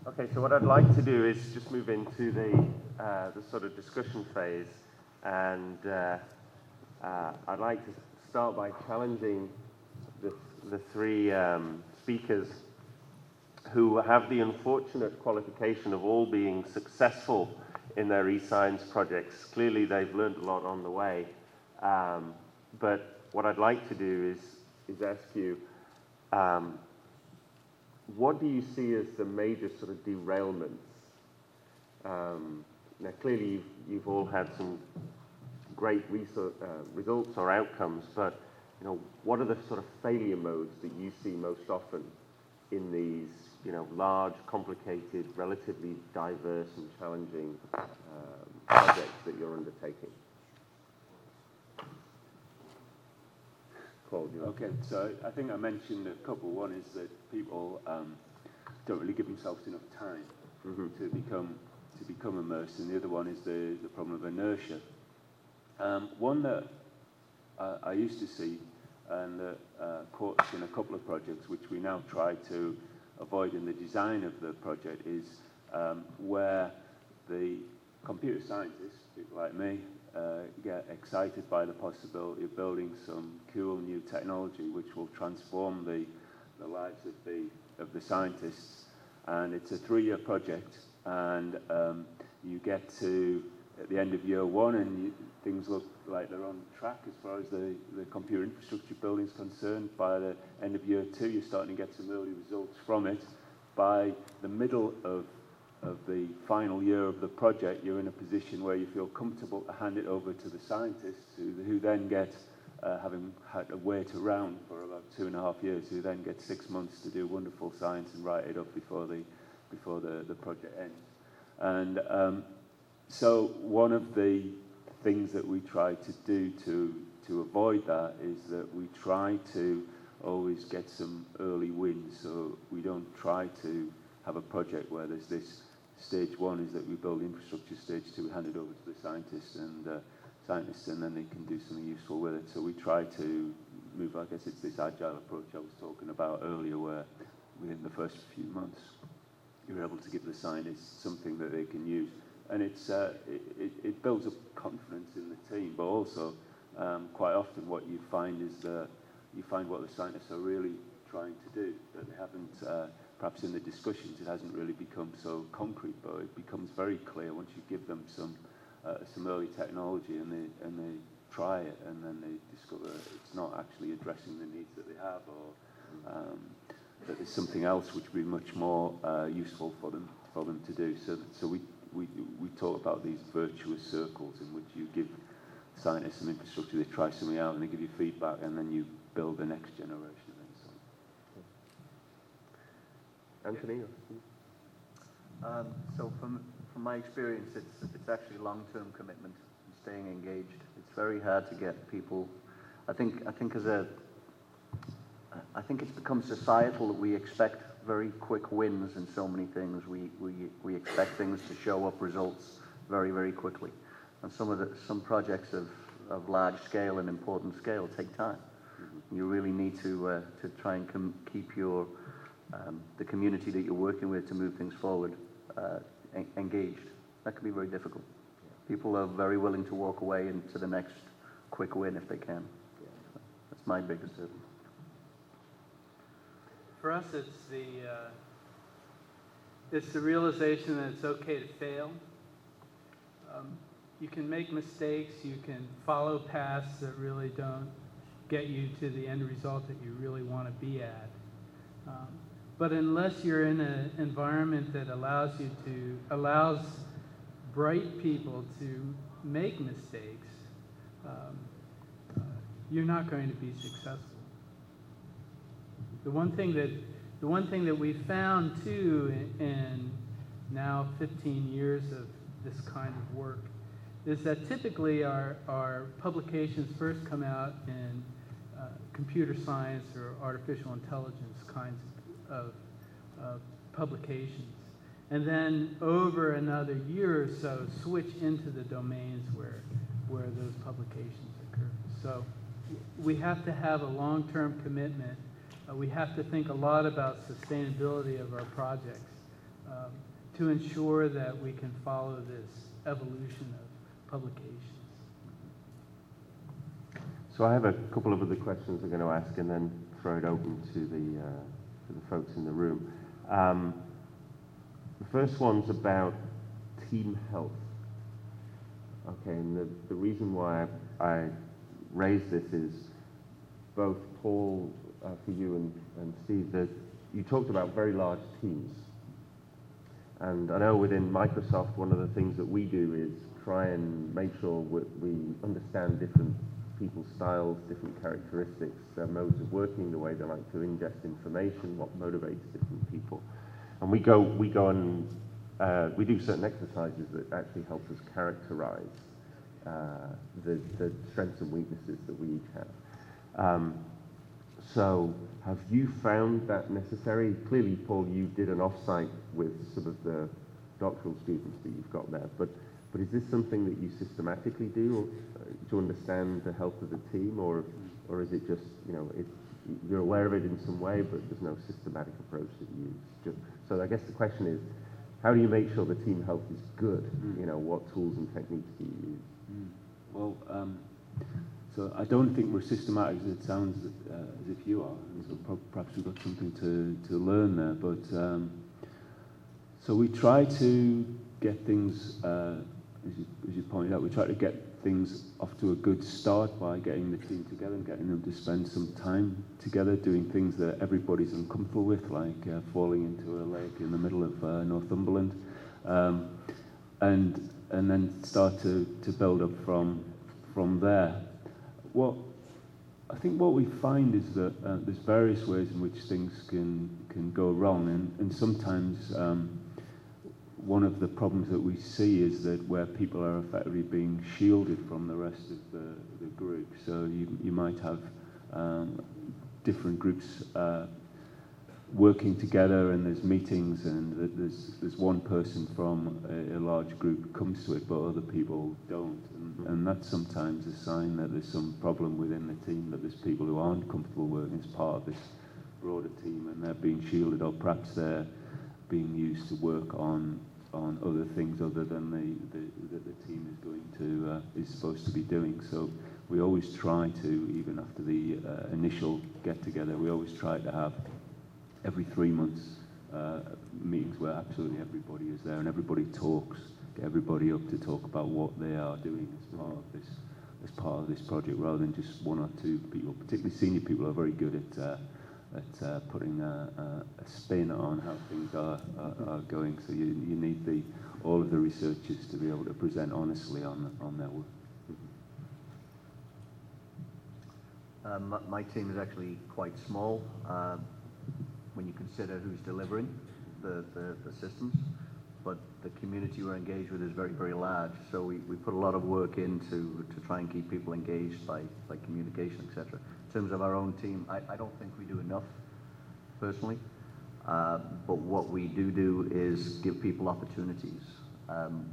Okay, so what I'd like to do is just move into the sort of discussion phase, and I'd like to start by challenging the three speakers who have the unfortunate qualification of all being successful in their eScience projects. Clearly they've learned a lot on the way, but what I'd like to do is ask you, what do you see as the major sort of derailments? Now clearly you've all had some great results or outcomes, but what are the sort of failure modes that you see most often in these, large, complicated, relatively diverse and challenging projects that you're undertaking? Paul, do you want Okay, so I think I mentioned a couple. One is that people don't really give themselves enough time to become immersed, and the other one is the problem of inertia. One that I used to see and caught us in a couple of projects, which we now try to avoid in the design of the project, is where the computer scientists, people like me, get excited by the possibility of building some cool new technology which will transform the lives of the scientists. And it's a 3-year project, and you get to at the end of year 1 and things look like they're on track as far as the computer infrastructure building is concerned. By the end of year 2, you're starting to get some early results from it. By the middle of the final year of the project, you're in a position where you feel comfortable to hand it over to the scientists, who then get, having had to wait around for about 2.5 years, who then get 6 months to do wonderful science and write it up before the project ends. And so one of the things that we try to do to avoid that is that we try to always get some early wins. So we don't try to have a project where there's this stage 1 is that we build infrastructure, stage 2 we hand it over to the scientists and then they can do something useful with it. So we try to move, I guess it's this agile approach I was talking about earlier, where within the first few months you're able to give the scientists something that they can use. And it builds up confidence in the team, but also quite often what you find is you find what the scientists are really trying to do, that they haven't, perhaps in the discussions it hasn't really become so concrete, but it becomes very clear once you give them some early technology and they try it, and then they discover it's not actually addressing the needs that they have, or that there's something else which would be much more useful for them to do. So we talk about these virtuous circles in which you give scientists some infrastructure, they try something out and they give you feedback, and then you build the next generation. Anthony? So from my experience, it's actually long-term commitment and staying engaged. It's very hard to get people. I think it's become societal that we expect very quick wins in so many things. We expect things to show up results very, very quickly, and some projects of large scale and important scale take time. You really need to try and keep your the community that you're working with to move things forward engaged. That can be very difficult. People are very willing to walk away into the next quick win if they can. That's my biggest hurdle. For us, it's the realization that it's okay to fail. You can make mistakes. You can follow paths that really don't get you to the end result that you really want to be at. But unless you're in an environment that allows bright people to make mistakes, you're not going to be successful. The one thing that we found too in now 15 years of this kind of work is that typically our publications first come out in computer science or artificial intelligence kinds of publications, and then over another year or so switch into the domains where those publications occur. So we have to have a long-term commitment. We have to think a lot about sustainability of our projects to ensure that we can follow this evolution of publications. So I have a couple of other questions I'm going to ask, and then throw it open to the folks in the room. The first one's about team health. Okay, and the reason why I raised this is both Paul, for you and Steve, that you talked about very large teams. And I know within Microsoft, one of the things that we do is try and make sure we understand different people's styles, different characteristics, their modes of working, the way they like to ingest information, what motivates different people. And we go and we do certain exercises that actually help us characterize the strengths and weaknesses that we each have. So have you found that necessary? Clearly, Paul, you did an off-site with some of the doctoral students that you've got there, but is this something that you systematically do to understand the health of the team, or is it just, you're aware of it in some way, but there's no systematic approach that you use? So I guess the question is, how do you make sure the team health is good? What tools and techniques do you use? Well, so I don't think we're systematic as it sounds as if you are. And so perhaps we've got something to learn there. But so we try to get things, as you pointed out, we try to get things off to a good start by getting the team together and getting them to spend some time together doing things that everybody's uncomfortable with, like falling into a lake in the middle of Northumberland, and then start to build up from there. I think what we find is that there's various ways in which things can go wrong, and sometimes one of the problems that we see is that where people are effectively being shielded from the rest of the group. So you might have different groups working together, and there's meetings, and there's one person from a large group comes to it, but other people don't, and that's sometimes a sign that there's some problem within the team, that there's people who aren't comfortable working as part of this broader team, and they're being shielded, or perhaps they're being used to work on other things other than the team is supposed to be doing. So we always try to, even after the initial get together, we always try to have every 3 months meetings where absolutely everybody is there and everybody talks, get everybody up to talk about what they are doing as part of this project, rather than just one or two people. Particularly senior people are very good at putting a spin on how things are going. So you need all of the researchers to be able to present honestly on their work. My team is actually quite small when you consider who's delivering the systems, but the community we're engaged with is very, very large. So we put a lot of work into to try and keep people engaged by communication, etc. In terms of our own team, I don't think we do enough, personally. But what we do is give people opportunities.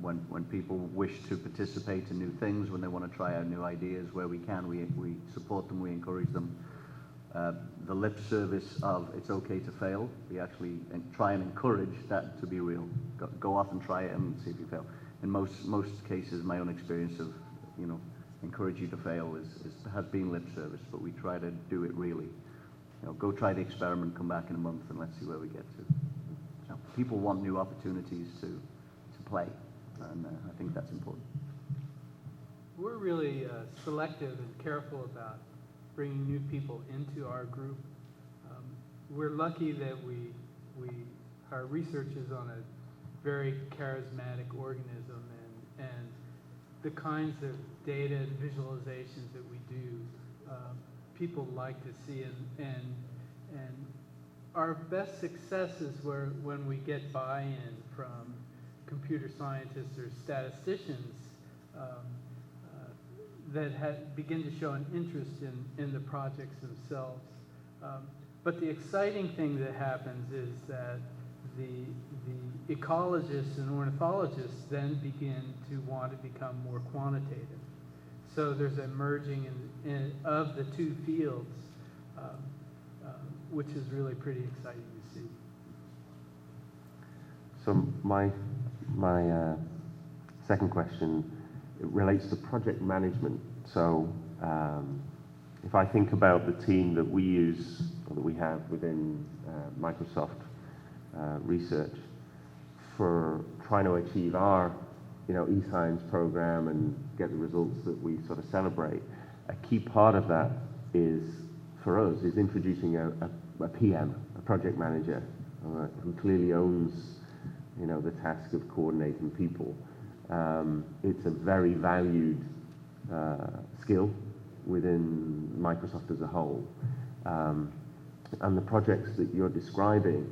When people wish to participate in new things, when they want to try out new ideas, where we can, we support them, we encourage them. The lip service of it's okay to fail, we actually try and encourage that to be real. Go off and try it and see if you fail. In most cases, my own experience of, encourage you to fail has been lip service, but we try to do it really. Go try the experiment, come back in a month, and let's see where we get to. People want new opportunities to play, and I think that's important. We're really selective and careful about bringing new people into our group. We're lucky that our research is on a very charismatic organism, and the kinds of data and visualizations that we do, people like to see, and our best success is when we get buy-in from computer scientists or statisticians that begin to show an interest in the projects themselves. But the exciting thing that happens is that the ecologists and ornithologists then begin to want to become more quantitative. So there's a merging of the two fields, which is really pretty exciting to see. So my second question, it relates to project management. So if I think about the team that we use, or that we have within Microsoft Research for trying to achieve our eScience program and get the results that we sort of celebrate, a key part of that is, for us, is introducing a PM, a project manager, who clearly owns the task of coordinating people. It's a very valued skill within Microsoft as a whole. And the projects that you're describing,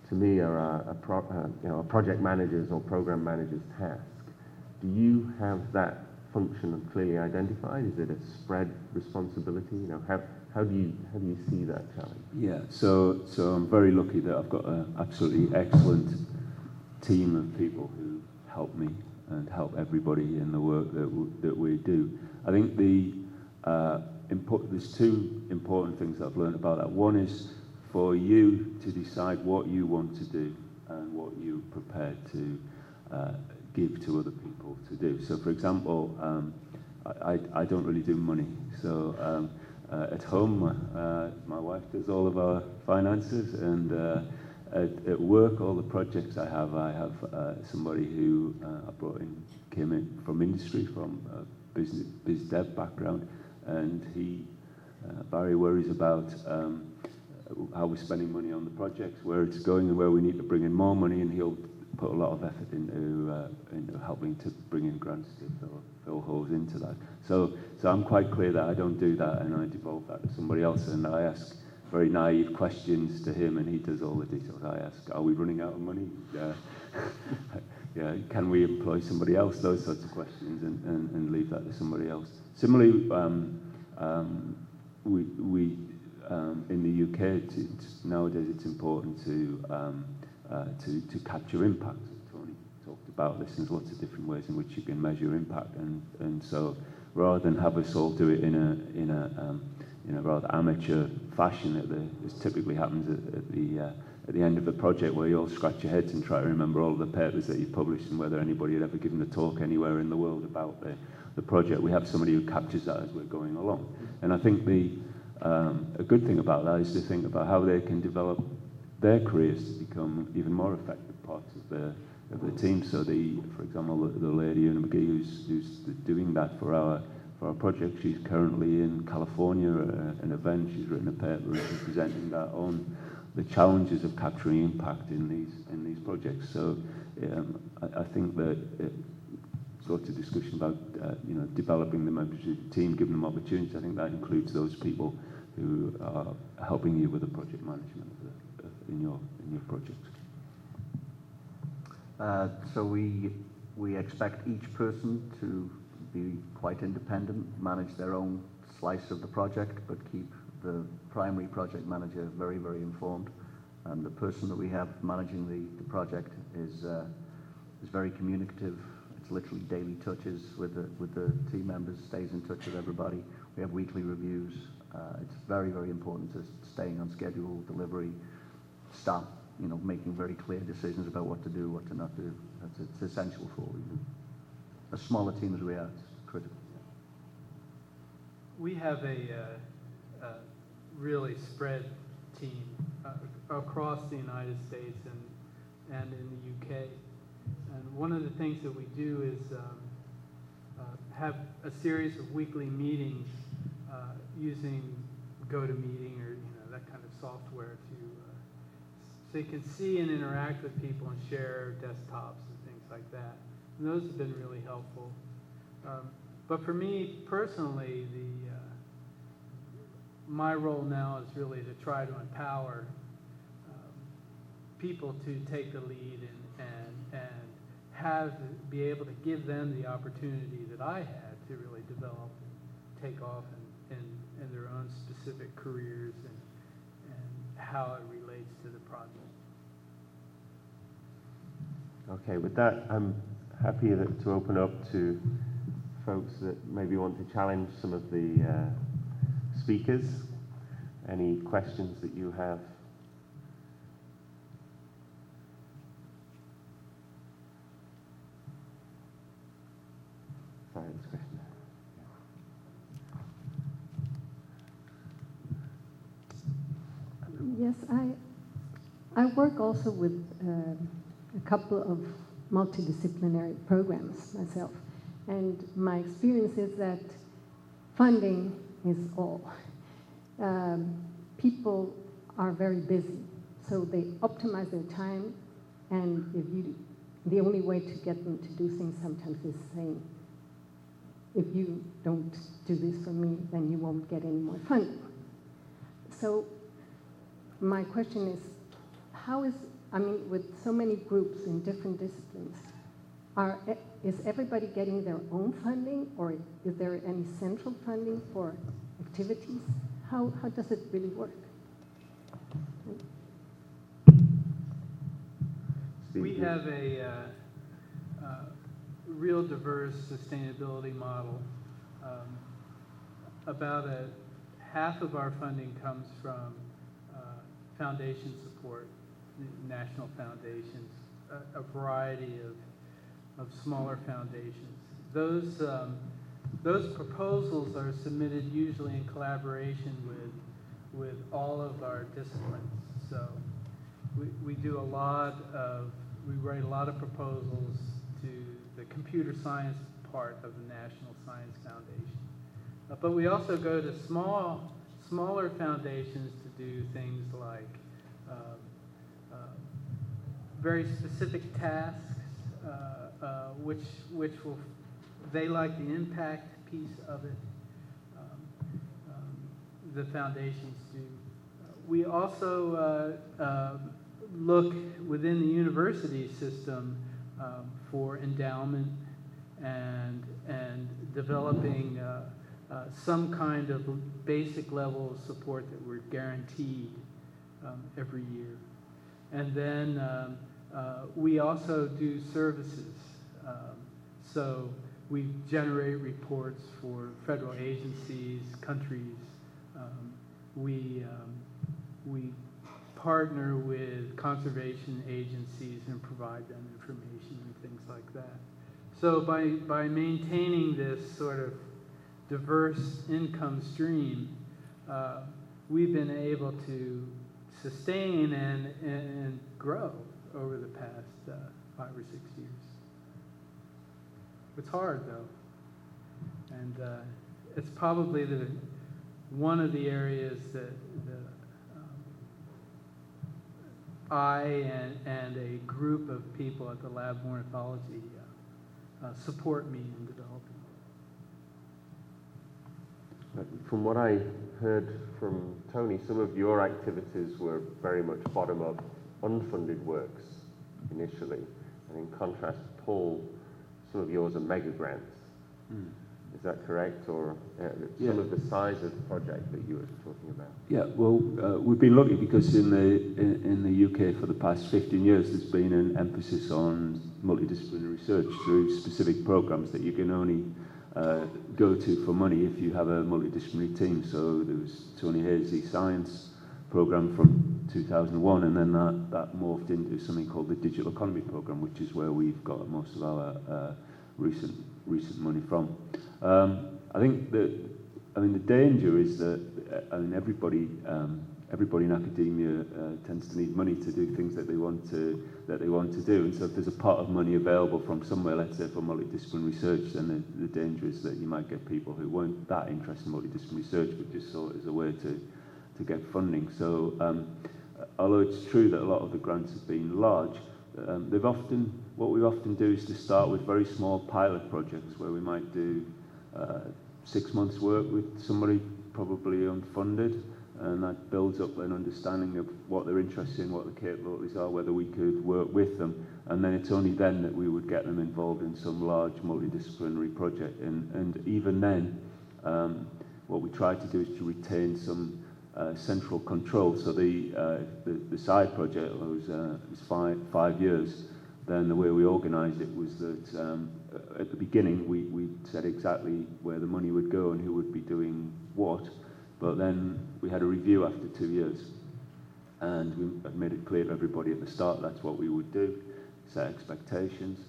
to me, are a project manager's or program manager's task. Do you have that function clearly identified? Is it a spread responsibility? How do you see that challenge? Yeah, so I'm very lucky that I've got an absolutely excellent team of people who help me and help everybody in the work that we do. I think there's two important things that I've learned about that. One is for you to decide what you want to do and what you're prepared to give to other people to do. So, for example, I don't really do money. So at home, my wife does all of our finances, and at work, all the projects I have somebody who I brought in, came in from industry, from a biz dev background, and Barry worries about how we're spending money on the projects, where it's going and where we need to bring in more money, and he'll put a lot of effort into helping to bring in grants to fill holes into that. So I'm quite clear that I don't do that, and I devolve that to somebody else, and I ask very naive questions to him, and he does all the details. I ask, are we running out of money? Yeah, can we employ somebody else? Those sorts of questions, and leave that to somebody else. Similarly, we in the UK, nowadays it's important to capture impact. Tony talked about this. There's lots of different ways in which you can measure impact, and so rather than have us all do it in a rather amateur fashion, this typically happens at the end of the project, where you all scratch your heads and try to remember all of the papers that you published and whether anybody had ever given a talk anywhere in the world about the project. We have somebody who captures that as we're going along, and I think a good thing about that is to think about how they can develop their careers to become even more effective parts of the team. So for example, the lady Una McGee who's doing that for our project, she's currently in California at an event. She's written a paper and she's presenting that on the challenges of capturing impact in these projects. So I think that sort of discussion about developing the members of the team, giving them opportunities, I think that includes those people who are helping you with the project management in your projects. So we expect each person to be quite independent, manage their own slice of the project, but keep the primary project manager very, very informed. And the person that we have managing the project is very communicative. It's literally daily touches with the team members, stays in touch with everybody. We have weekly reviews. It's very, very important to staying on schedule, delivery, making very clear decisions about what to do, what to not do. It's essential for as small a team as we are. It's critical. We have a really spread team across the United States and in the UK. And one of the things that we do is have a series of weekly meetings using GoToMeeting or that kind of software so you can see and interact with people and share desktops and things like that. And those have been really helpful. But for me personally, my role now is really to try to empower people to take the lead and be able to give them the opportunity that I had to really develop and take off in their own specific careers and how it relates to the project. Okay, with that, I'm happy to open up to folks that maybe want to challenge some of the speakers. Any questions that you have? Sorry, this question. Yes, I work also with a couple of multidisciplinary programs myself, and my experience is that funding is all. People are very busy, so they optimize their time, and the only way to get them to do things sometimes is saying, if you don't do this for me, then you won't get any more funding. So my question is, with so many groups in different disciplines, is everybody getting their own funding, or is there any central funding for activities? how does it really work? We have a real diverse sustainability model. About half of our funding comes from foundation support, national foundations, a variety of smaller foundations. Those proposals are submitted usually in collaboration with all of our disciplines. So we write a lot of proposals to the computer science part of the National Science Foundation. But we also go to smaller foundations to do things like very specific tasks, which will, they like the impact piece of it. The foundations do. We also look within the university system for endowment and developing some kind of basic level of support that we're guaranteed every year. And then we also do services. So we generate reports for federal agencies, countries. We partner with conservation agencies and provide them information and things like that. So by maintaining this sort of diverse income stream, we've been able to sustain and grow over the past 5 or 6 years. It's hard though, and it's probably one of the areas that I and a group of people at the Lab of Ornithology support me in developing. From what I heard from Tony, some of your activities were very much bottom-up, unfunded works initially, and in contrast, Paul, some of yours are mega grants. Is that correct, or some of the size of the project that you were talking about? Yeah, well, we've been lucky because in the UK for the past 15 years there's been an emphasis on multidisciplinary research through specific programs that you can only go to for money if you have a multidisciplinary team. So there was Tony Hayes' eScience program from 2001, and then that morphed into something called the Digital Economy program, which is where we've got most of our recent money from. I think that, the danger is that, everybody in academia tends to need money to do things that they want to do. And so if there's a pot of money available from somewhere, let's say for multidisciplinary research, then the danger is that you might get people who weren't that interested in multidisciplinary research, but just saw it as a way to get funding. So although it's true that a lot of the grants have been large, what we often do is to start with very small pilot projects where we might do 6 months work with somebody probably unfunded, and that builds up an understanding of what they're interested in, what the capabilities are, whether we could work with them, and then it's only then that we would get them involved in some large multidisciplinary project. And even then, what we try to do is to retain some central control. So the side project was 5 years. Then the way we organised it was that at the beginning we said exactly where the money would go and who would be doing what, but then we had a review after 2 years, and we had made it clear to everybody at the start that's what we would do, set expectations,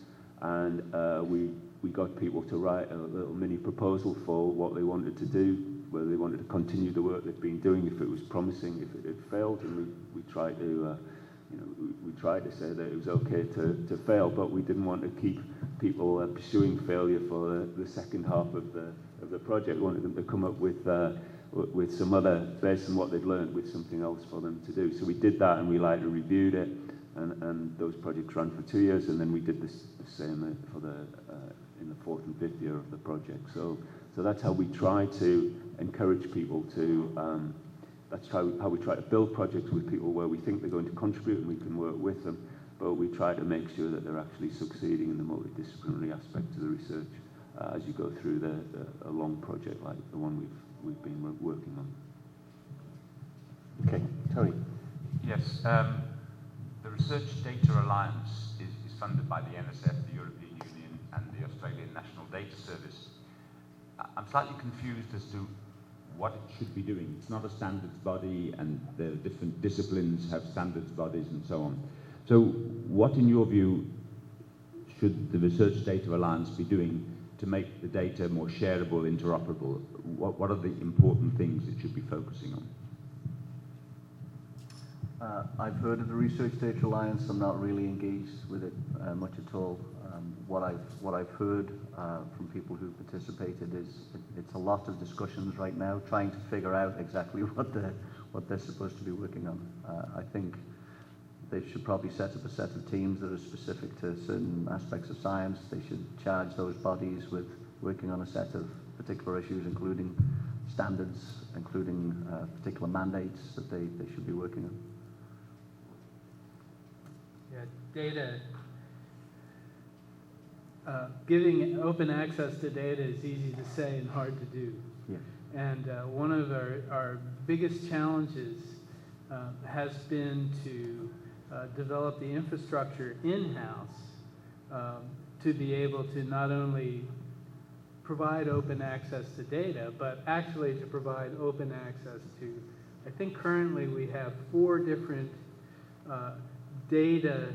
and we got people to write a little mini proposal for what they wanted to do, whether they wanted to continue the work they'd been doing, if it was promising, if it had failed, and we tried to we tried to say that it was okay to fail, but we didn't want to keep people pursuing failure for the second half of the project. We wanted them to come up with some other, based on what they'd learned, with something else for them to do. So we did that, and we later reviewed it, and those projects ran for 2 years, and then we did the same for in the 4th and 5th year of the project. So that's how we try to encourage people to. That's how we try to build projects with people where we think they're going to contribute and we can work with them, but we try to make sure that they're actually succeeding in the multidisciplinary aspect of the research as you go through a long project like the one we've been working on. Okay, Tony. Yes, the Research Data Alliance is funded by the NSF, the European Union, and the Australian National Data Service. I'm slightly confused as to what it should be doing. It's not a standards body, and the different disciplines have standards bodies and so on. So what, in your view, should the Research Data Alliance be doing to make the data more shareable, interoperable? What are the important things it should be focusing on? I've heard of the Research Data Alliance. I'm not really engaged with it much at all. What I've heard from people who participated is it's a lot of discussions right now, trying to figure out exactly what they're supposed to be working on. I think they should probably set up a set of teams that are specific to certain aspects of science. They should charge those bodies with working on a set of particular issues, including standards, including particular mandates that they should be working on. Yeah, data. Giving open access to data is easy to say and hard to do. Yeah. And one of our biggest challenges has been to develop the infrastructure in-house to be able to not only provide open access to data, but actually to provide open access to, I think currently we have 4 different data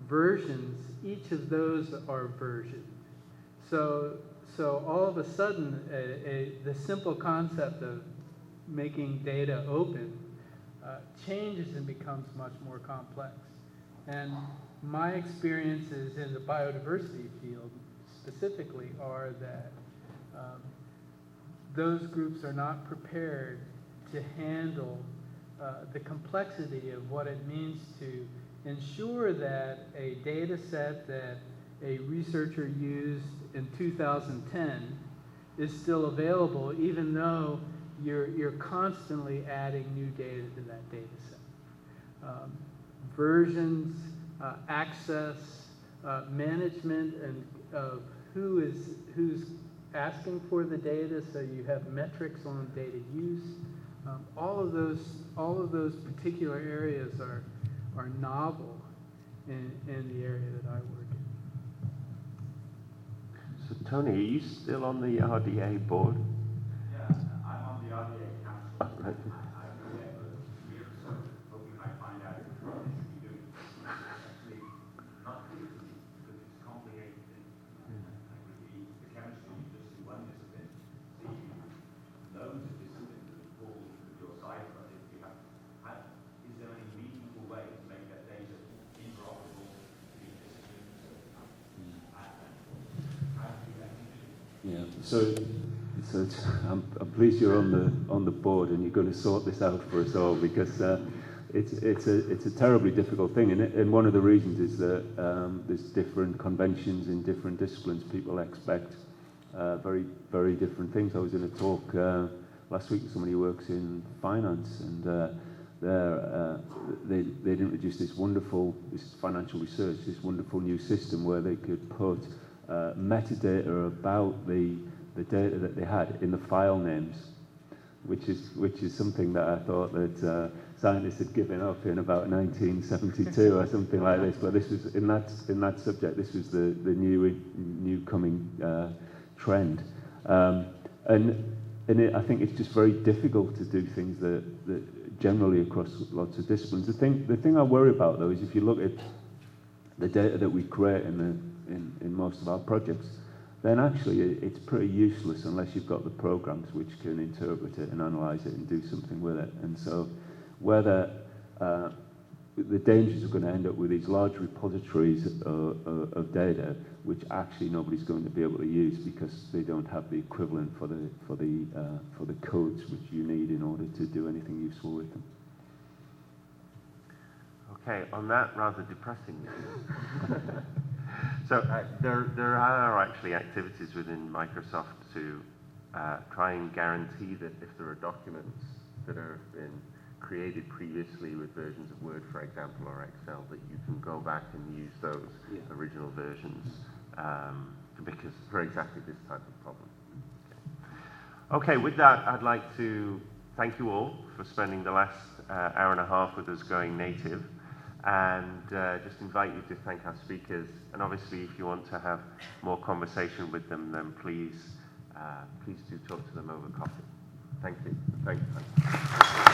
versions. Each of those are versioned. So all of a sudden, the simple concept of making data open changes and becomes much more complex. And my experiences in the biodiversity field specifically are that those groups are not prepared to handle the complexity of what it means to ensure that a data set that a researcher used in 2010 is still available, even though you're constantly adding new data to that data set. Versions, access, management, and of who's asking for the data, so you have metrics on data use. All of those particular areas are novel in the area that I work in. So Tony, are you still on the RDA board? Yeah, I'm on the RDA council. Right. I've been there for years, so hoping I find out what they should be doing. Actually, not clear to me, because it's a complicated thing. Like with the chemistry, just in one discipline, see loads of disciplines that fall with your side project. Is there any meaningful way to make that data interoperable between disciplines? How do you do that? Yeah. So I'm pleased you're on the board and you're going to sort this out for us all, because it's a terribly difficult thing, and one of the reasons is that there's different conventions in different disciplines. People expect very, very different things. I was in a talk last week with somebody who works in finance, and they'd introduced this financial research, this wonderful new system where they could put metadata about the data that they had in the file names, which is something that I thought that scientists had given up in about 1972 or something like this. But this was in that subject. This was the new coming trend, and I think it's just very difficult to do things that generally across lots of disciplines. The thing I worry about, though, is if you look at the data that we create in most of our projects, then actually it's pretty useless unless you've got the programs which can interpret it and analyze it and do something with it. And so whether the dangers are going to end up with these large repositories of data which actually nobody's going to be able to use because they don't have the equivalent for the codes which you need in order to do anything useful with them. Okay, on that rather depressing note. So there are actually activities within Microsoft to try and guarantee that if there are documents that have been created previously with versions of Word, for example, or Excel, that you can go back and use those original versions because for exactly this type of problem. Okay, with that, I'd like to thank you all for spending the last hour and a half with us going native, and just invite you to thank our speakers. And obviously, if you want to have more conversation with them, then please do talk to them over coffee. Thank you. Thank you.